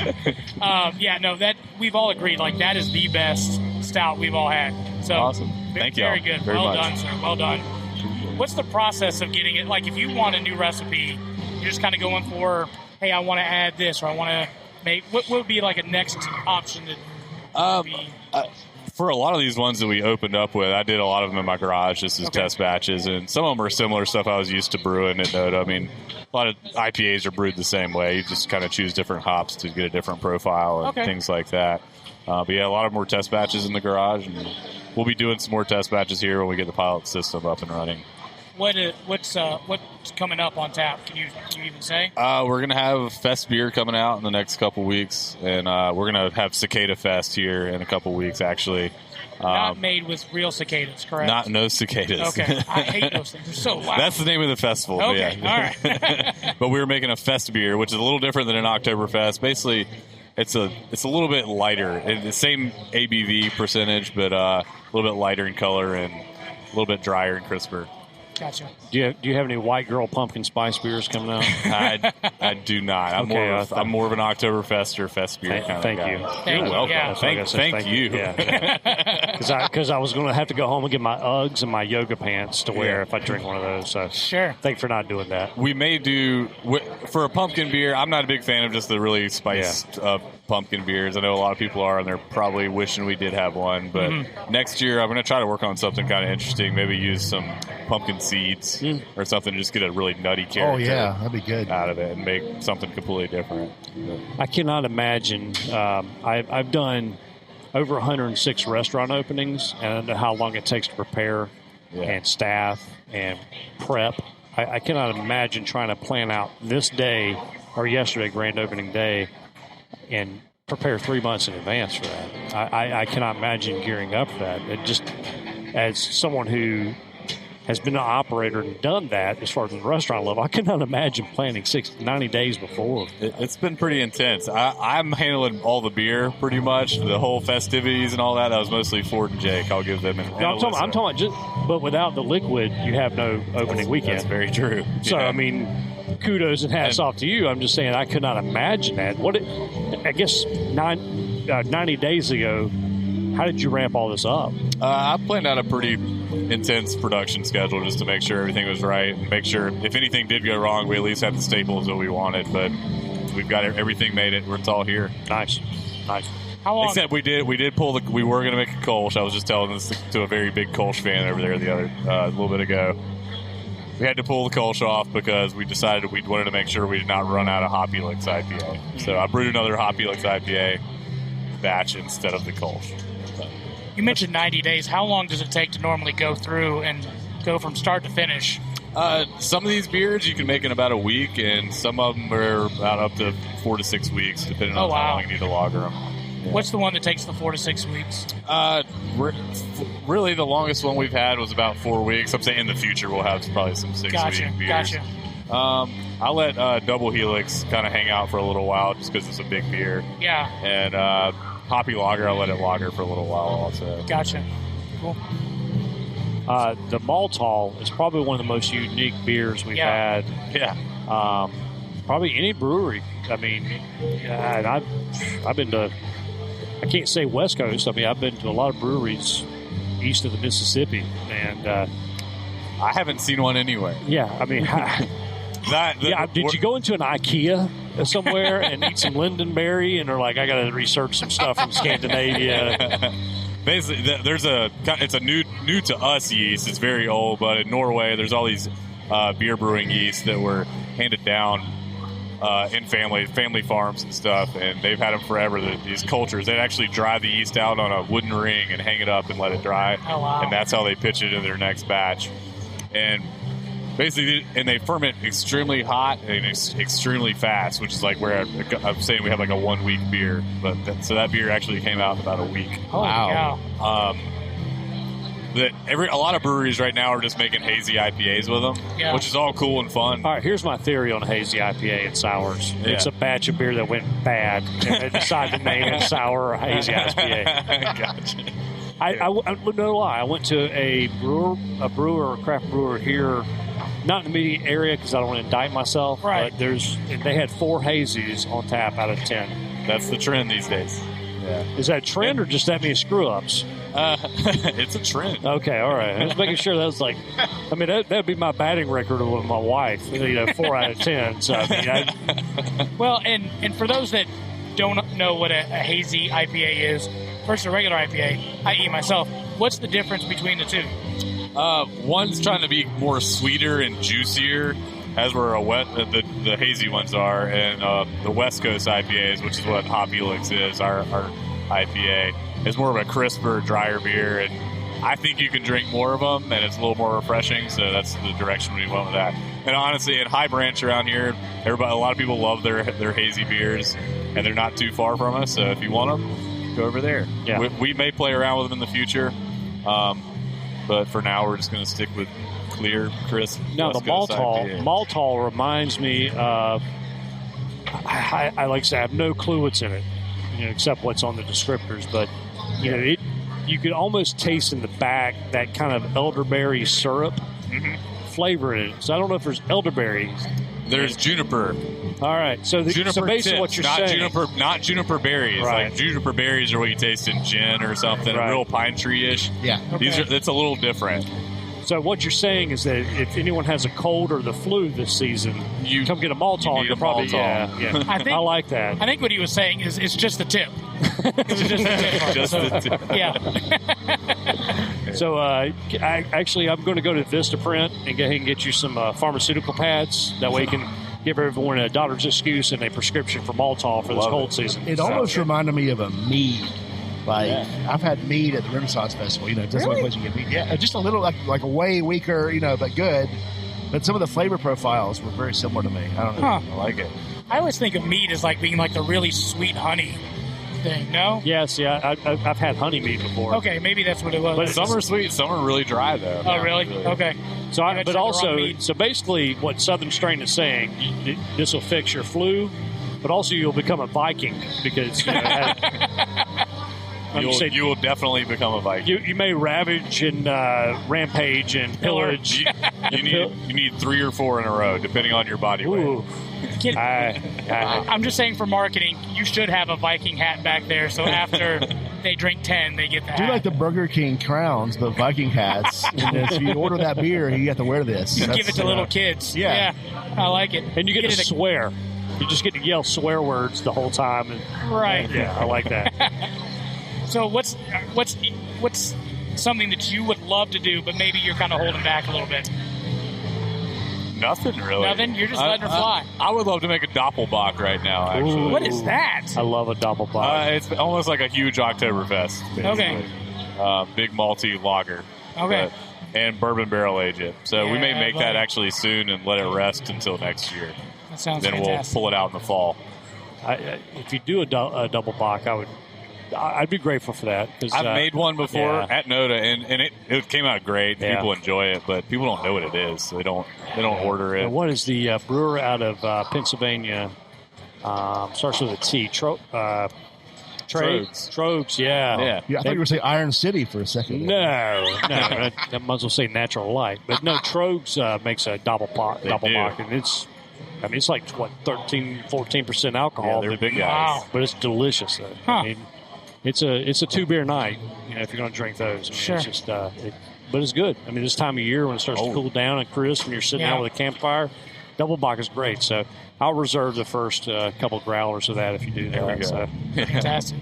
That we've all agreed, that is the best stout we've all had. So awesome. Thank you. Very good. Very well much. done, sir. Well done. What's the process of getting it? If you want a new recipe, you're just kind of going for, hey, I want to add this, or I want to make. What would be a next option to be? For a lot of these ones that we opened up with, I did a lot of them in my garage just as test batches, and some of them are similar stuff I was used to brewing at Noda. I mean, a lot of IPAs are brewed the same way. You just kind of choose different hops to get a different profile and things like that. But yeah, a lot of them were test batches in the garage, and we'll be doing some more test batches here when we get the pilot system up and running. What's coming up on tap? Can you even say? We're gonna have Fest beer coming out in the next couple weeks, and we're gonna have Cicada Fest here in a couple weeks. Actually, Not made with real cicadas, correct? No cicadas. Okay. I hate those things. They're so loud. That's the name of the festival. Okay, yeah. all right. But we were making a fest beer, which is a little different than an Oktoberfest. Basically, it's a little bit lighter. The same ABV percentage, but a little bit lighter in color and a little bit drier and crisper. Gotcha. Do you have any white girl pumpkin spice beers coming out? I do not. I'm more of an Oktoberfest or fest beer kind of guy. You. You're welcome. Yeah. Thank you. Because I was going to have to go home and get my Uggs and my yoga pants to wear if I drink one of those. So sure. Thanks for not doing that. We may do for a pumpkin beer. I'm not a big fan of just the really spiced pumpkin beers. I know a lot of people are, and they're probably wishing we did have one. But next year, I'm going to try to work on something kind of interesting. Maybe use some pumpkin seeds or something to just get a really nutty character. Oh yeah, that'd be good out of it and make something completely different. I cannot imagine. I've done over 106 restaurant openings, and I know how long it takes to prepare and staff and prep. I cannot imagine trying to plan out this day or yesterday, grand opening day, and prepare 3 months in advance for that. I cannot imagine gearing up for that. It just, as someone who has been an operator and done that as far as the restaurant level, I cannot imagine planning 90 days before. It's been pretty intense. I'm handling all the beer pretty much, the whole festivities and all that. That was mostly Ford and Jake. I'll give them I'm talking about just, but without the liquid, you have no opening weekend. That's very true. So, I mean, kudos and hats off to you. I'm just saying I could not imagine that. I guess 90 days ago, how did you ramp all this up? I planned out a pretty intense production schedule just to make sure everything was right and make sure if anything did go wrong, we at least had the staples that we wanted. But we've got everything made it. It's all here. Nice. How long? Except we did pull we were going to make a Kolsch. I was just telling this to a very big Kolsch fan over there a little bit ago. We had to pull the Kolsch off because we decided we wanted to make sure we did not run out of Hop Helix IPA. So I brewed another Hop Helix IPA batch instead of the Kolsch. You mentioned 90 days. How long does it take to normally go through and go from start to finish? Some of these beers you can make in about a week, and some of them are about up to 4 to 6 weeks, depending on how long you need to lager them. Yeah. What's the one that takes the 4 to 6 weeks? Really, the longest one we've had was about 4 weeks. I'm saying in the future we'll have probably some 6-week beers. Gotcha. I'll let Double Helix kind of hang out for a little while just because it's a big beer. Yeah. And Hoppy Lager, I'll let it lager for a little while also. Gotcha. Cool. The Maltol is probably one of the most unique beers we've had. Yeah. Probably any brewery. I mean, I've been to, I can't say West Coast. I mean, I've been to a lot of breweries east of the Mississippi, and I haven't seen one anywhere. Yeah, I mean, did you go into an IKEA somewhere and eat some lindenberry and are like, I got to research some stuff from Scandinavia? Basically, it's a new to us yeast. It's very old, but in Norway, there's all these beer brewing yeast that were handed down in family farms and stuff, and they've had them forever. These cultures, they'd actually dry the yeast out on a wooden ring and hang it up and let it dry. Oh, wow. And that's how they pitch it in their next batch. And basically, and they ferment extremely hot and extremely fast, which is like where I'm saying we have like a 1 week beer. But so that beer actually came out in about a week. Holy cow. A lot of breweries right now are just making hazy IPAs with them, which is all cool and fun. All right, here's my theory on hazy IPA and sours. Yeah. It's a batch of beer that went bad, and they decided to name it sour or hazy IPA. Gotcha. I no lie. I went to a brewer, a craft brewer here, not in the immediate area because I don't want to indict myself. Right. But they had 4 hazies on tap out of 10. That's the trend these days. Yeah. Is that a trend or just that many screw-ups? It's a trend. Okay, all right. I was making sure that was like, I mean, that'd be my batting record with my wife. 4 out of 10. So, I mean, well, and for those that don't know what a hazy IPA is versus a regular IPA, i.e. myself, what's the difference between the two? One's trying to be more sweeter and juicier, as where the hazy ones are, and the West Coast IPAs, which is what Hop Helix is, our IPA, is more of a crisper, drier beer, and I think you can drink more of them, and it's a little more refreshing, so that's the direction we went with that. And honestly, at High Branch around here, a lot of people love their hazy beers, and they're not too far from us, so if you want them, go over there. Yeah. We may play around with them in the future, but for now we're just going to stick with clear, crisp. No, the Maltol reminds me of. I like to say I have no clue what's in it, except what's on the descriptors. But you could almost taste in the back that kind of elderberry syrup flavor in it. So I don't know if there's elderberry. There's juniper. All right, so basically tips, what you're saying, not juniper berries. Right. Like juniper berries are what you taste in gin or something, right. A real pine tree-ish. Yeah, It's a little different. So what you're saying is that if anyone has a cold or the flu this season, you come get a Maltol. You'll probably Maltol. I like that. I think what he was saying is it's just the tip. It's just the tip. Just the tip. Yeah. So I'm going to go to Vistaprint and go ahead and get you some pharmaceutical pads. That way you can give everyone a doctor's excuse and a prescription for Maltol for this cold season. It almost reminded me of a mead. I've had mead at the Renaissance Festival, just the only place you get mead. Yeah, just a little like a way weaker, but good. But some of the flavor profiles were very similar to me. I don't know. Huh. I like it. I always think of mead as like being like the really sweet honey thing, no? Yes, yeah. I've had honey mead before. Okay, maybe that's what it was. But some are sweet, some are really dry, though. Oh, really? Okay. So basically what Southern Strain is saying, this will fix your flu, but also you'll become a Viking because you will definitely become a Viking. You may ravage and rampage and pillage. You need 3 or 4 in a row, depending on your body weight. I'm just saying for marketing, you should have a Viking hat back there. So after they drink 10, they get the hat. Do like the Burger King crowns, the Viking hats. And if you order that beer, you have to wear this. Give it to little kids. Yeah, I like it. And you get to swear. You just get to yell swear words the whole time. Right. Yeah, I like that. So what's something that you would love to do, but maybe you're kind of holding back a little bit? Nothing really. Nothing? You're just letting her fly. I would love to make a Doppelbock right now, actually. Ooh. What is that? I love a Doppelbock. It's almost like a huge Oktoberfest. Basically. Okay. Big malty lager. Okay. And bourbon barrel age it. So we may make that actually soon and let it rest until next year. That sounds fantastic. Then we'll pull it out in the fall. If you do a Doppelbock, I'd be grateful for that. I've made one before at Noda, and it came out great. Yeah. People enjoy it, but people don't know what it is, so they don't order it. And what is the brewer out of Pennsylvania? Starts with a T. Trogs, yeah. I thought you were going to say Iron City for a second. No. I might as well say Natural Light. But no, Trogs makes a Doppelbock, and it's like, 13-14% alcohol. Yeah, they're big guys. Wow. But it's delicious, though. Huh. I mean, it's a 2-beer night, if you're going to drink those. Sure. It's just, but it's good. I mean, this time of year when it starts to cool down and crisp and you're sitting out with a campfire, Doppelbock is great. So I'll reserve the first couple of growlers of that if you do that. So. Fantastic.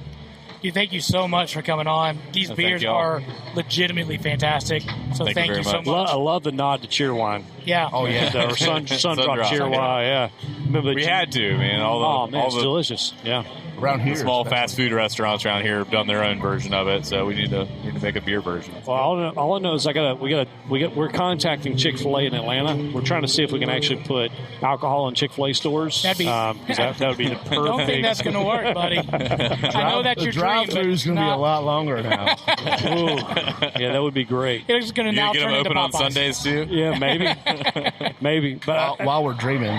Thank you so much for coming on. These beers are legitimately fantastic. So thank you so much. I love the nod to Cheerwine. Yeah. Oh, yeah. Our sun drop Cheerwine, yeah. Remember we had to, man. It's delicious. Yeah. Around here, small fast food restaurants around here have done their own version of it, so we need to make a beer version. Well, all I know is we're contacting Chick-fil-A in Atlanta. We're trying to see if we can actually put alcohol in Chick-fil-A stores. That would be the perfect. Don't think that's going to work, buddy. I know that's your dream. The drive-thru is going to be a lot longer now. Ooh. Yeah, that would be great. It's going to now turn into Popeyes. You get them open on Sundays too? Yeah, maybe. But while we're dreaming.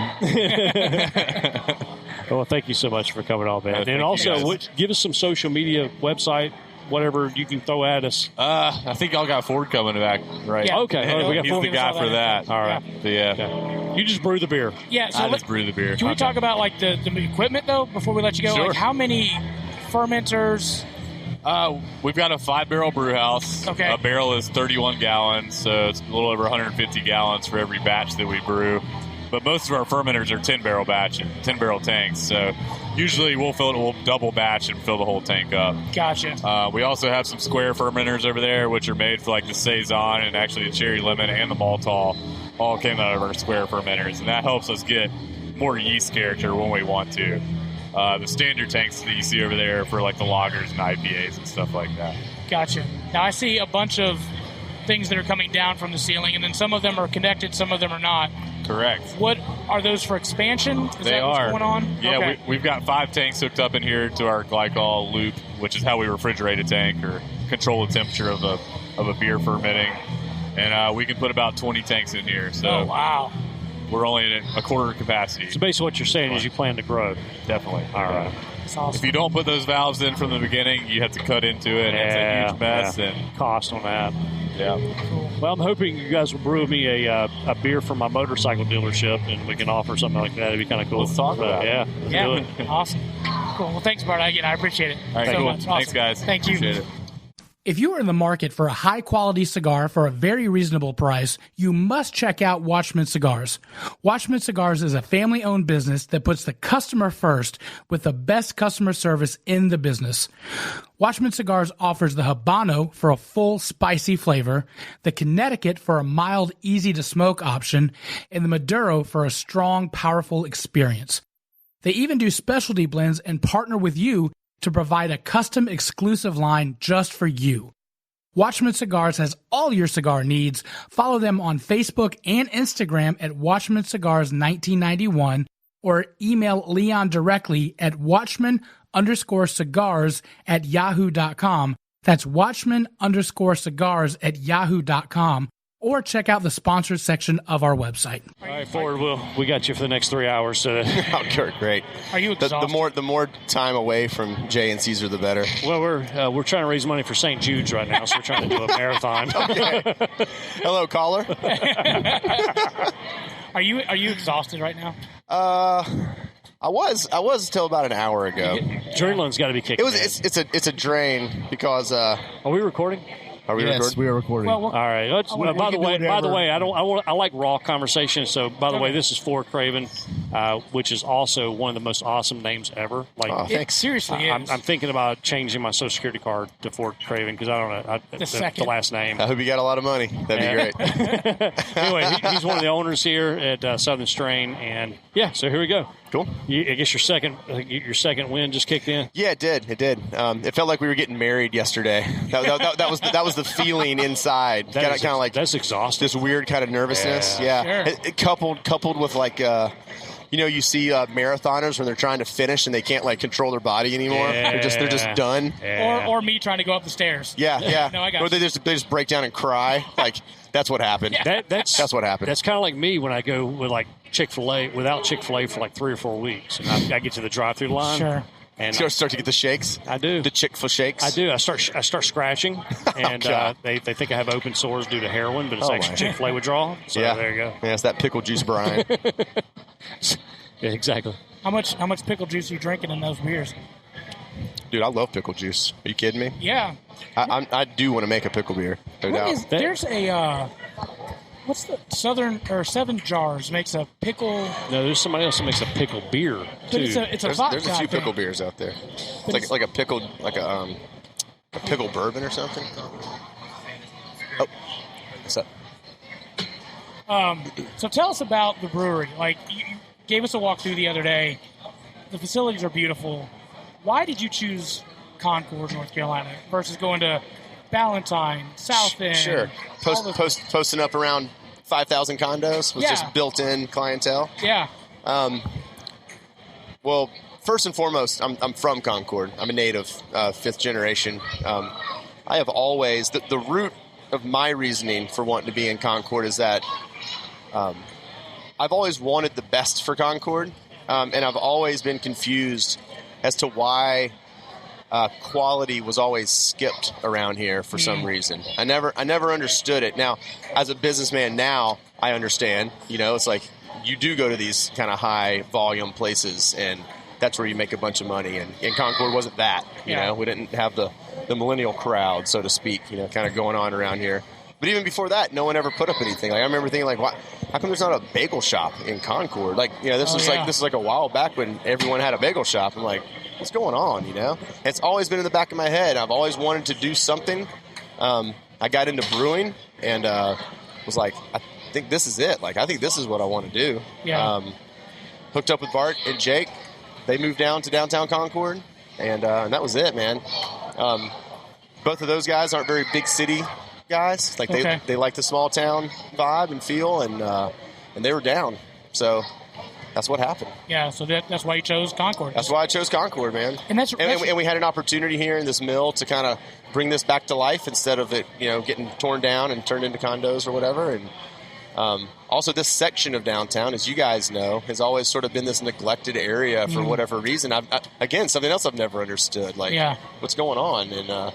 Well, thank you so much for coming on, man. And also, give us some social media, website, whatever you can throw at us. I think y'all got Ford coming back, right? Yeah. Okay. We got He's the guy for that. All right. Yeah. Okay. You just brew the beer. Yeah. So I just brew the beer. Can we talk about like the equipment though before we let you go? Sure. Like how many fermenters? We've got a 5-barrel brew house. Okay. A barrel is 31 gallons, so it's a little over 150 gallons for every batch that we brew. But most of our fermenters are 10-barrel tanks. So usually we'll double batch and fill the whole tank up. Gotcha. We also have some square fermenters over there, which are made for like the Saison and actually the Cherry Lemon and the Maltol. All came out of our square fermenters, and that helps us get more yeast character when we want to. The standard tanks that you see over there for like the lagers and IPAs and stuff like that. Gotcha. Now I see a bunch of things that are coming down from the ceiling, and then some of them are connected, some of them are not. Correct. What are those for expansion? Is They that what's are. going on? Yeah, okay. we've got 5 tanks hooked up in here to our glycol loop, which is how we refrigerate a tank or control the temperature of a beer fermenting. And we can put about 20 tanks in here. So oh, wow. We're only at a quarter capacity. So basically what you're saying is you plan to grow. Definitely. All right. That's awesome. If you don't put those valves in from the beginning, you have to cut into it. Yeah, it's a huge mess. yeah. And Cost on that. yeah. Well, I'm hoping you guys will brew me a beer from my motorcycle dealership, and we can offer something like that. It'd be kind of cool. Let's talk about it. Yeah. Let's do it. Awesome. Cool. Well, thanks, Bart. Again, I appreciate it All right, so cool. much. Awesome. Thanks, guys. Thank you. Appreciate it. If you are in the market for a high-quality cigar for a very reasonable price, you must check out Watchman Cigars. Watchman Cigars is a family-owned business that puts the customer first with the best customer service in the business. Watchman Cigars offers the Habano for a full, spicy flavor, the Connecticut for a mild, easy-to-smoke option, and the Maduro for a strong, powerful experience. They even do specialty blends and partner with you to provide a custom exclusive line just for you. Watchman Cigars has all your cigar needs. Follow them on Facebook and Instagram at Watchman Cigars 1991 or email Leon directly at watchman_cigars@yahoo.com. That's watchman_cigars@yahoo.com. Or check out the sponsors section of our website. All right, Ford, we got you for the next 3 hours. So. Oh, great. Are you exhausted? The more time away from Jay and Caesar, the better. Well, we're trying to raise money for St. Jude's right now, so we're trying to do a marathon. Okay. Hello, caller. Are you exhausted right now? I was until about an hour ago. Adrenaline's got to be kicking. It's a drain because. Are we recording? Are we recording? We are recording. Well, All right. By the way, I like raw conversation. So, by the way, this is for Craven, which is also one of the most awesome names ever. Like, it seriously is. I'm thinking about changing my Social Security card to Fort Craven because I don't know the last name. I hope you got a lot of money. That'd be great. Anyway, he's one of the owners here at Southern Strain, and yeah. So here we go. Cool. I guess your second win just kicked in. Yeah, it did. It felt like we were getting married yesterday. That was the feeling inside. Kind of like that's exhausting. This weird kind of nervousness. Yeah. Sure. It coupled with like you see marathoners when they're trying to finish and they can't like control their body anymore. Yeah. They're just done. Yeah. Or me trying to go up the stairs. Yeah. No, I got or they just break down and cry. Like that's what happened. That's what happened. That's kind of like me when I go with like Chick-fil-A without Chick-fil-A for like 3 or 4 weeks, and I get to the drive-through line. Sure. And start to get the shakes. I do. The Chick-fil-A shakes. I do. I start scratching, and they think I have open sores due to heroin, but it's actually Chick-fil-A withdrawal. So there you go. Yeah, it's that pickle juice brine. Yeah, exactly. How much pickle juice are you drinking in those beers? Dude, I love pickle juice. Are you kidding me? Yeah. I do want to make a pickle beer. No doubt. There's a what's the Southern or Seven Jars makes a pickle. No, there's somebody else that makes a pickle beer too. It's a vodka, there's a few pickle beers out there. It's like a pickled a pickle bourbon or something. Oh, what's up? So tell us about the brewery. Like you gave us a walkthrough the other day. The facilities are beautiful. Why did you choose Concord, North Carolina, versus going to Ballantyne, South End? Sure. Posting up around 5,000 condos with just built-in clientele. Yeah. Well, first and foremost, I'm from Concord. I'm a native, 5th generation. I have always the root of my reasoning for wanting to be in Concord is that I've always wanted the best for Concord, and I've always been confused as to why quality was always skipped around here for some reason. I never understood it. Now, as a businessman now, I understand. It's like you do go to these kind of high volume places, and that's where you make a bunch of money. And Concord wasn't that. You know, we didn't have the millennial crowd, so to speak. Kind of going on around here. But even before that, no one ever put up anything. Like I remember thinking, like, how come there's not a bagel shop in Concord? Like, this is like a while back when everyone had a bagel shop. I'm like, what's going on? It's always been in the back of my head. I've always wanted to do something. I got into brewing and was like, I think this is it. Like, I think this is what I want to do. Yeah. Hooked up with Bart and Jake. They moved down to downtown Concord, and that was it, man. Both of those guys aren't very big city guys. Like they like the small town vibe and feel, and they were down. So that's what happened. Yeah, so that's why you chose Concord. That's why I chose Concord, man. And and we had an opportunity here in this mill to kind of bring this back to life instead of it, getting torn down and turned into condos or whatever. And also, this section of downtown, as you guys know, has always sort of been this neglected area for whatever reason. Again, something else I've never understood. Like, what's going on? And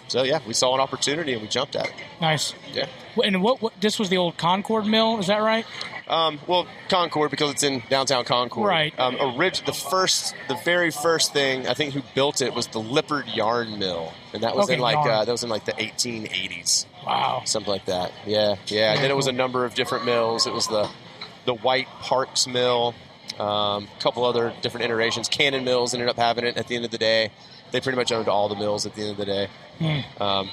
so, yeah, we saw an opportunity and we jumped at it. Nice. Yeah. And what this was the old Concord mill, is that right? Well, Concord, because it's in downtown Concord. Right. The very first thing I think who built it was the Lippard Yarn Mill, and that was in the 1880s. Wow. Something like that. Yeah. And then it was a number of different mills. It was the White Parks Mill, a couple other different iterations. Cannon Mills ended up having it at the end of the day. They pretty much owned all the mills at the end of the day. And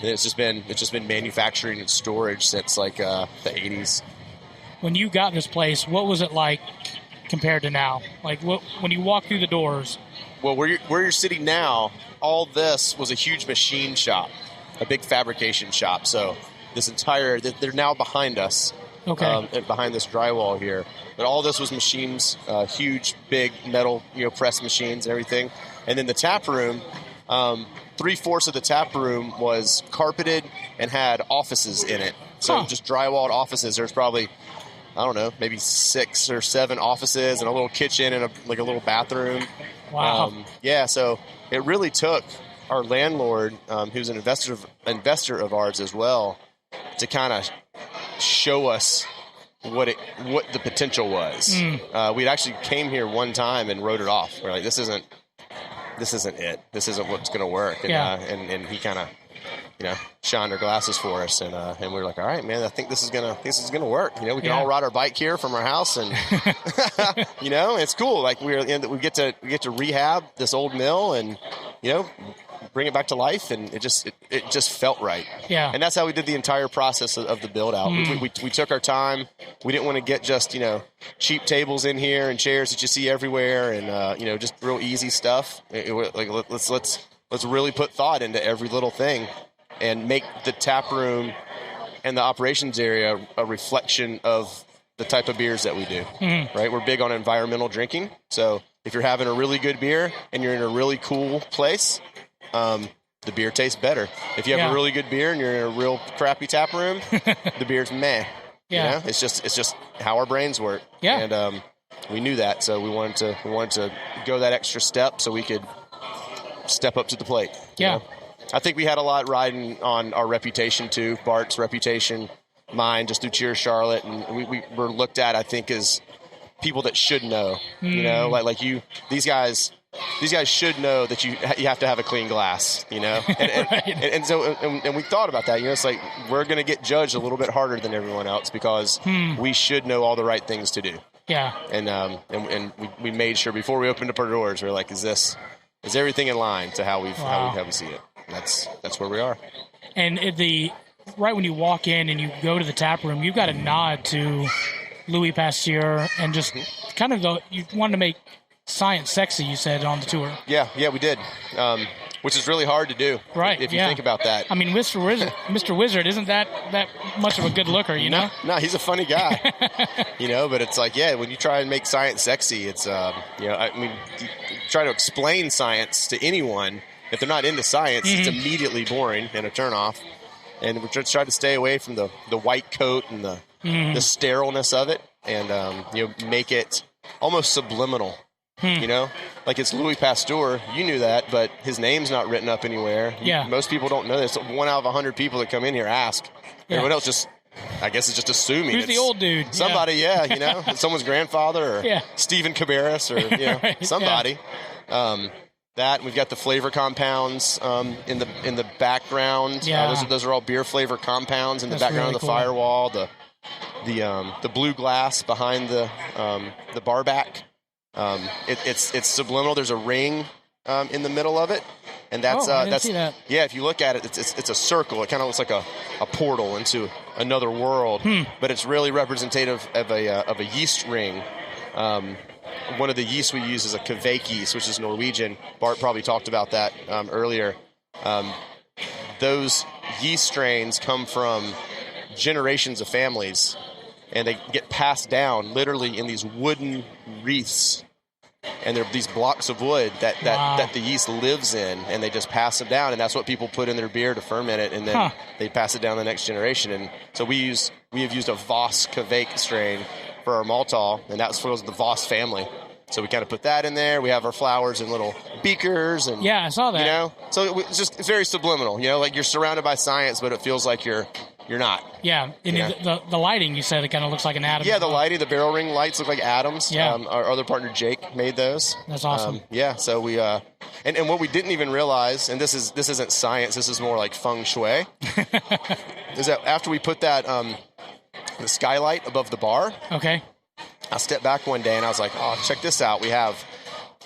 it's just been manufacturing and storage since like the 80s. When you got this place, what was it like compared to now? Like when you walk through the doors? Well, where you're sitting now, all this was a huge machine shop, a big fabrication shop. So they're now behind us, behind this drywall here. But all this was machines, huge, big metal, press machines and everything. And then the tap room, 3/4 of the tap room was carpeted and had offices in it. So just drywalled offices. There's probably, I don't know, maybe 6 or 7 offices and a little kitchen and a little bathroom. Wow. So it really took our landlord, who's an investor of ours as well, to kind of show us what the potential was. We'd actually came here one time and wrote it off. We're like, this isn't it. This isn't what's going to work. And, and he kind of, shined our glasses for us, and we were like, all right, man, I think this is gonna work. We can all ride our bike here from our house, and it's cool. Like we get to rehab this old mill, and bring it back to life, and it just felt right. Yeah. And that's how we did the entire process of the build out. We took our time. We didn't want to get just cheap tables in here and chairs that you see everywhere, and just real easy stuff. Let's really put thought into every little thing, and make the tap room and the operations area a reflection of the type of beers that we do. Right? We're big on environmental drinking. So if you're having a really good beer and you're in a really cool place, the beer tastes better. If you have a really good beer and you're in a real crappy tap room, the beer's meh. Yeah. It's just how our brains work. Yeah. And we knew that, so we wanted to go that extra step so we could step up to the plate. Yeah. I think we had a lot riding on our reputation too, Bart's reputation, mine, just through Cheers Charlotte, and we were looked at, I think, as people that should know. Like you, these guys should know that you have to have a clean glass. And so we thought about that. It's like we're going to get judged a little bit harder than everyone else because we should know all the right things to do. Yeah. And we made sure before we opened up our doors, we were like, is everything in line to how we see it? That's where we are. And right when you walk in and you go to the tap room, you've got a nod to Louis Pasteur, and just kind of you wanted to make science sexy, you said, on the tour. Yeah, we did. Which is really hard to do, right? If you think about that. I mean, Mr. Wizard isn't that much of a good looker, know? No, he's a funny guy, But it's like, when you try and make science sexy, it's you try to explain science to anyone. If they're not into science, it's immediately boring and a turnoff. And we try to stay away from the white coat and the sterileness of it, and make it almost subliminal. Like it's Louis Pasteur. You knew that, but his name's not written up anywhere. Most people don't know this. 1 out of 100 people that come in here ask. Everyone else just, I guess, is just assuming. Who's the old dude? Somebody, someone's grandfather, or Stephen Cabarrus, or somebody. That we've got the flavor compounds in the background. Those are all beer flavor compounds in the background of the firewall. The blue glass behind the bar back. It's subliminal. There's a ring in the middle of it, and I didn't see that. If you look at it, it's a circle. It kind of looks like a portal into another world, but it's really representative of a yeast ring. One of the yeasts we use is a Kvik yeast, which is Norwegian. Bart probably talked about that earlier. Those yeast strains come from generations of families, and they get passed down literally in these wooden wreaths. And they're these blocks of wood that the yeast lives in, and they just pass them down, and that's what people put in their beer to ferment it, and then they pass it down the next generation. And so we have used a Voss Kvake strain for our Maltol, and that was the Voss family. So we kind of put that in there. We have our flowers in little beakers, and I saw that. You know, so it's very subliminal. You know, like you're surrounded by science, but it feels like you're not. Yeah, and the lighting, you said it kind of looks like an atom. Yeah, the lighting, the barrel ring lights look like atoms. Yeah. Our other partner Jake made those. That's awesome. So we and what we didn't even realize, and this isn't science, this is more like feng shui, is that after we put that the skylight above the bar. Okay. I stepped back one day and I was like, oh, check this out. We have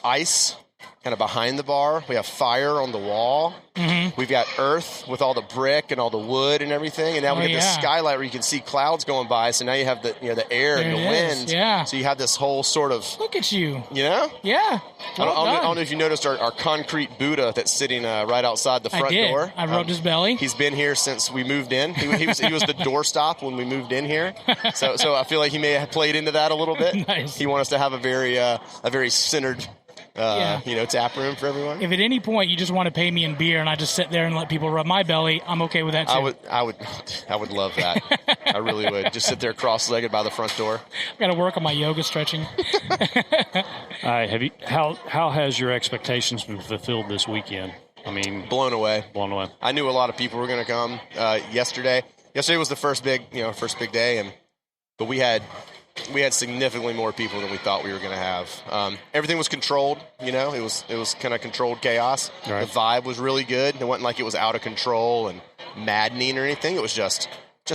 ice kind of behind the bar. We have fire on the wall. Mm-hmm. We've got earth with all the brick and all the wood and everything. And now we get this skylight where you can see clouds going by. So now you have the air and the wind. Yeah. So you have this whole sort of... Look at you. You know? Yeah. I don't know if you noticed our concrete Buddha that's sitting right outside the front door. I rubbed his belly. He's been here since we moved in. He was the doorstop when we moved in here. So I feel like he may have played into that a little bit. Nice. He wants us to have a very centered tap room for everyone. If at any point you just want to pay me in beer and I just sit there and let people rub my belly, I'm okay with that too. I would love that. I really would. Just sit there cross-legged by the front door. I've got to work on my yoga stretching. How has your expectations been fulfilled this weekend? I mean, blown away. I knew a lot of people were going to come yesterday. Yesterday was the first big day, but we had significantly more people than we thought we were going to have. Everything was controlled. It was kind of controlled chaos. Right. The vibe was really good. It wasn't like it was out of control and maddening or anything. It was just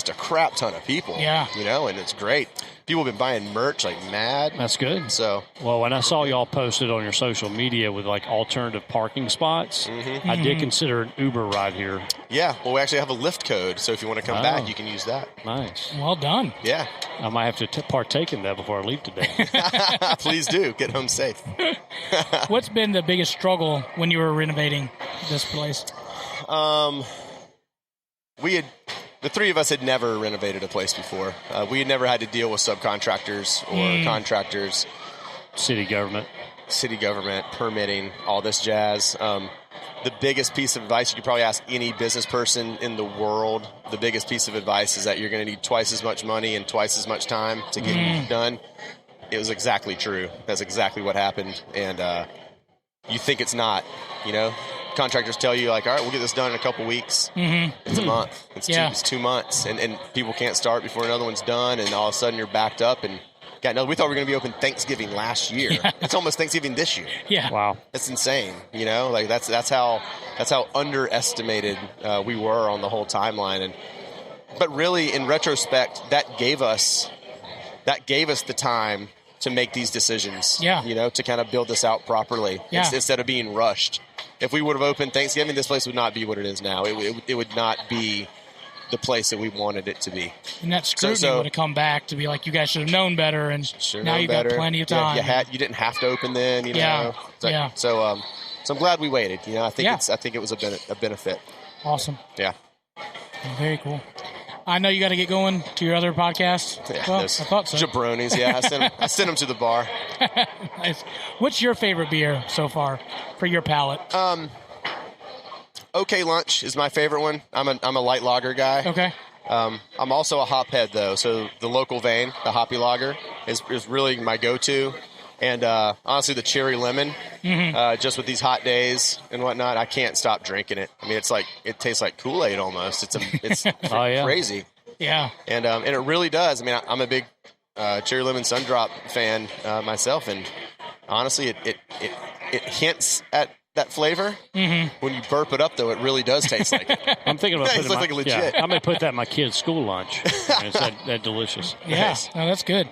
a crap ton of people. Yeah. And it's great. People have been buying merch like mad. That's good. So, well, when I saw y'all posted on your social media with like alternative parking spots, I did consider an Uber ride here. Yeah. Well, we actually have a Lyft code, so if you want to come back, you can use that. Nice. Well done. Yeah. I might have to partake in that before I leave today. Please do. Get home safe. What's been the biggest struggle when you were renovating this place? The three of us had never renovated a place before. We had never had to deal with subcontractors or contractors. City government, permitting, all this jazz. The biggest piece of advice you could probably ask any business person in the world, the biggest piece of advice is that you're going to need twice as much money and twice as much time to get it done. It was exactly true. That's exactly what happened. And you think it's not, Contractors tell you, like, all right, we'll get this done in a couple weeks. It's a month. It's 2 months. And people can't start before another one's done, and all of a sudden you're backed up. And we thought we were going to be open Thanksgiving last year. Yeah. It's almost Thanksgiving this year. Yeah. Wow. That's insane. Like that's how underestimated we were on the whole timeline. But really, in retrospect, that gave us the time to make these decisions. Yeah. To kind of build this out properly instead of being rushed. If we would have opened Thanksgiving, this place would not be what it is now. It would not be the place that we wanted it to to be. And that scrutiny would have come back to be like, you guys should have known better, and now you've got plenty of time. Yeah, you didn't have to open then, So I'm glad we waited. I think it was a benefit. Awesome. Yeah. Very cool. I know you got to get going to your other podcast. Yeah, well, I thought so. Jabronis, yeah. I sent them to the bar. Nice. What's your favorite beer so far for your palate? OK Lunch is my favorite one. I'm a light lager guy. Okay. I'm also a hop head, though. So the local vein, the hoppy lager, is really my go-to. And honestly, the cherry lemon, just with these hot days and whatnot, I can't stop drinking it. I mean, it tastes like Kool-Aid almost. It's crazy. Yeah. And it really does. I mean, I'm a big cherry lemon Sundrop fan myself, and honestly, it hints at that flavor. When you burp it up, though, it really does taste like it. I'm thinking about putting like legit. Yeah, I'm going to put that in my kid's school lunch. It's that delicious. Yeah, nice. No, that's good.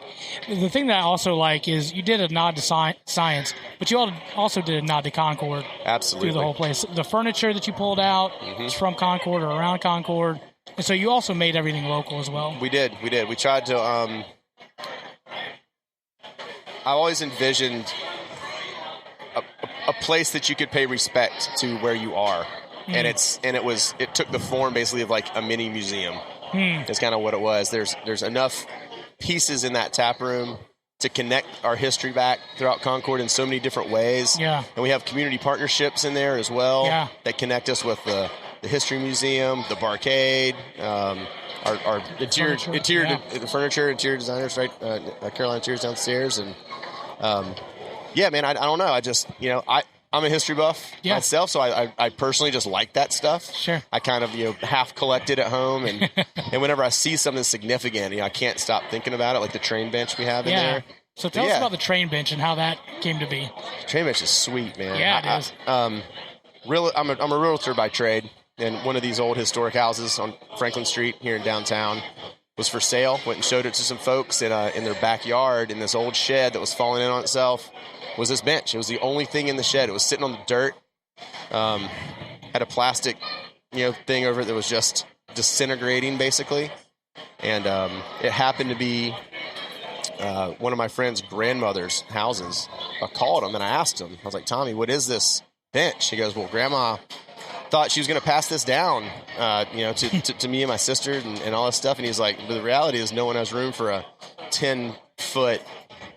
The thing that I also like is you did a nod to science, but you also did a nod to Concord. Absolutely. Through the whole place. The furniture that you pulled out is from Concord or around Concord. And so you also made everything local as well. We did. We tried to... I always envisioned a place that you could pay respect to where you are. and it took the form basically of like a mini museum. It's kind of what it was. There's enough pieces in that tap room to connect our history back throughout Concord in so many different ways. Yeah. And we have community partnerships in there as well that connect us with the History Museum, the Barcade, our interior designers, right? Carolina Interiors downstairs. And, man, I don't know. I just, I'm a history buff myself, so I personally just like that stuff. Sure. I kind of, half collect it at home, and whenever I see something significant, I can't stop thinking about it, like the train bench we have in there. So tell us about the train bench and how that came to be. The train bench is sweet, man. Yeah, it is. I'm a realtor by trade, and one of these old historic houses on Franklin Street here in downtown was for sale. Went and showed it to some folks in their backyard in this old shed that was falling in on itself. Was this bench. It was the only thing in the shed. It was sitting on the dirt. Had a plastic, thing over it that was just disintegrating, basically. And it happened to be one of my friend's grandmother's houses. I called him and I asked him. I was like, Tommy, what is this bench? He goes, well, Grandma thought she was going to pass this down, to me and my sister and all this stuff. And he's like, but the reality is no one has room for a 10-foot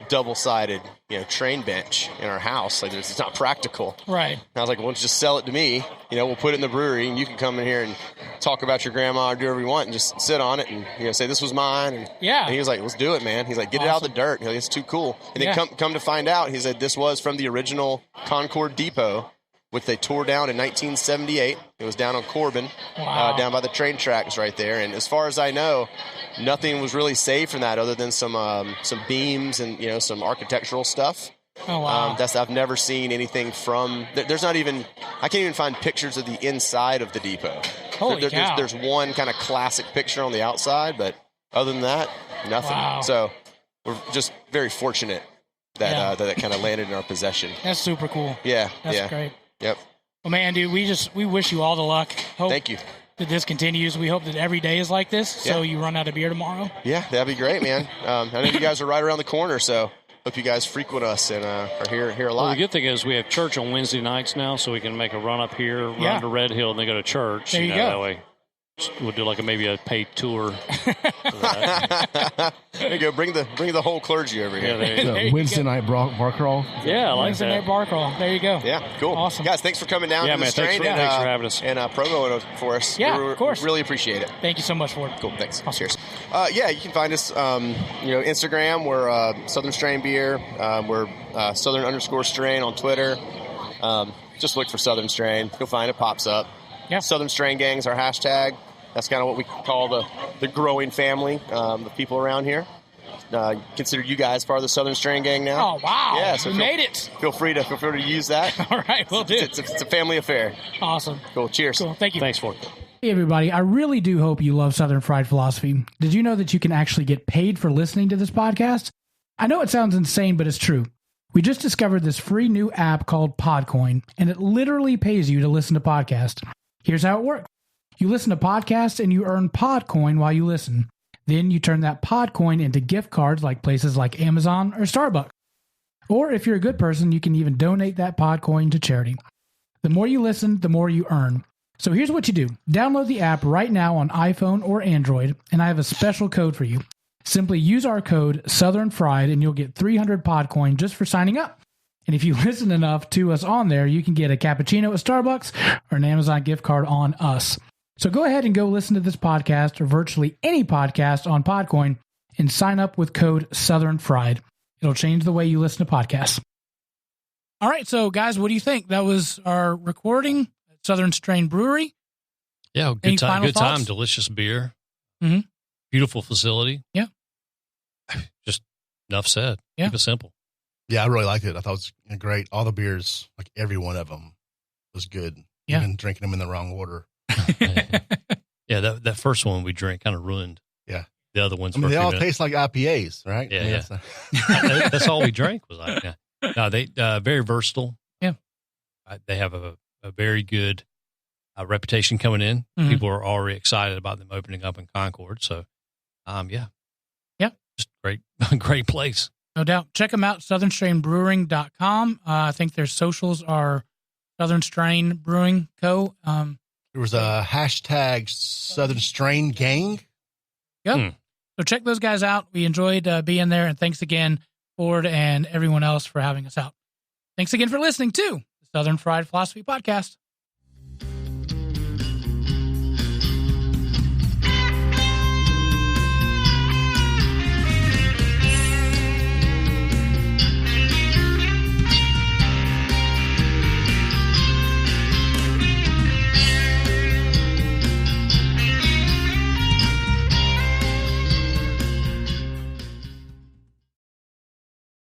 double-sided, train bench in our house. Like, it's not practical. Right. And I was like, well, just sell it to me. We'll put it in the brewery, and you can come in here and talk about your grandma or do whatever you want and just sit on it and, say this was mine. And, and he was like, let's do it, man. He's like, get it out of the dirt. It's too cool. And then come to find out, he said this was from the original Concord Depot, which they tore down in 1978. It was down on Corbin, down by the train tracks right there. And as far as I know, nothing was really saved from that other than some beams and, some architectural stuff. Oh, wow. I've never seen anything from – there's not even – I can't even find pictures of the inside of the depot. Holy cow. There's one kind of classic picture on the outside, but other than that, nothing. Wow. So we're just very fortunate that that kind of landed in our possession. That's super cool. Yeah. That's great. Yep. Well, man, dude, we wish you all the luck. Thank you. That this continues. We hope that every day is like this, so you run out of beer tomorrow. Yeah, that'd be great, man. I know you guys are right around the corner, so hope you guys frequent us and are here a lot. Well, the good thing is we have church on Wednesday nights now, so we can make a run up here, run to Red Hill, and then go to church. There you go. That way we'll do maybe a paid tour. There you go. Bring the whole clergy over here. Yeah, Wednesday night bar crawl. Yeah, I like Wednesday night bar crawl. There you go. Yeah, cool. Awesome. Guys, thanks for coming down to the strain thanks for having us. and promoing for us. Yeah, of course. Really appreciate it. Thank you so much for it. Cool. Thanks. Awesome. Cheers. You can find us, Instagram. We're Southern Strain Beer. We're Southern_strain on Twitter. Just look for Southern Strain. You'll find it pops up. Yeah. Southern Strain Gang is our hashtag. That's kind of what we call the growing family of people around here. Consider you guys part of the Southern Strain Gang now. Oh, wow. Yeah, so we made it. Feel free to use that. All right, we'll do. It's a family affair. Awesome. Cool. Cheers. Cool. Thank you. Thanks for it. Hey, everybody. I really do hope you love Southern Fried Philosophy. Did you know that you can actually get paid for listening to this podcast? I know it sounds insane, but it's true. We just discovered this free new app called Podcoin, and it literally pays you to listen to podcasts. Here's how it works. You listen to podcasts and you earn Podcoin while you listen. Then you turn that Podcoin into gift cards like places like Amazon or Starbucks. Or if you're a good person, you can even donate that Podcoin to charity. The more you listen, the more you earn. So here's what you do. Download the app right now on iPhone or Android, and I have a special code for you. Simply use our code Southern Fried and you'll get 300 Podcoin just for signing up. And if you listen enough to us on there, you can get a cappuccino at Starbucks or an Amazon gift card on us. So go ahead and go listen to this podcast or virtually any podcast on Podcoin and sign up with code Southern Fried. It'll change the way you listen to podcasts. All right, so guys, what do you think? That was our recording at Southern Strain Brewery. Yeah, good time. Good time. Delicious beer. Mm-hmm. Beautiful facility. Yeah. Just enough said. Yeah. Keep it simple. Yeah, I really liked it. I thought it was great. All the beers, like every one of them, was good. Yeah. Even drinking them in the wrong order. Yeah, that first one we drank kind of ruined. Yeah, the other ones. They all taste like IPAs, right? Yeah, that's all we drank was like. Yeah. No, they very versatile. Yeah, they have a very good reputation coming in. Mm-hmm. People are already excited about them opening up in Concord. So, yeah, just great place. No doubt. Check them out, southernstrainbrewing.com. I think their socials are Southern Strain Brewing Co. There was a hashtag Southern Strain Gang. Yep. So check those guys out. We enjoyed being there, and thanks again, Ford and everyone else, for having us out. Thanks again for listening to the Southern Fried Philosophy Podcast.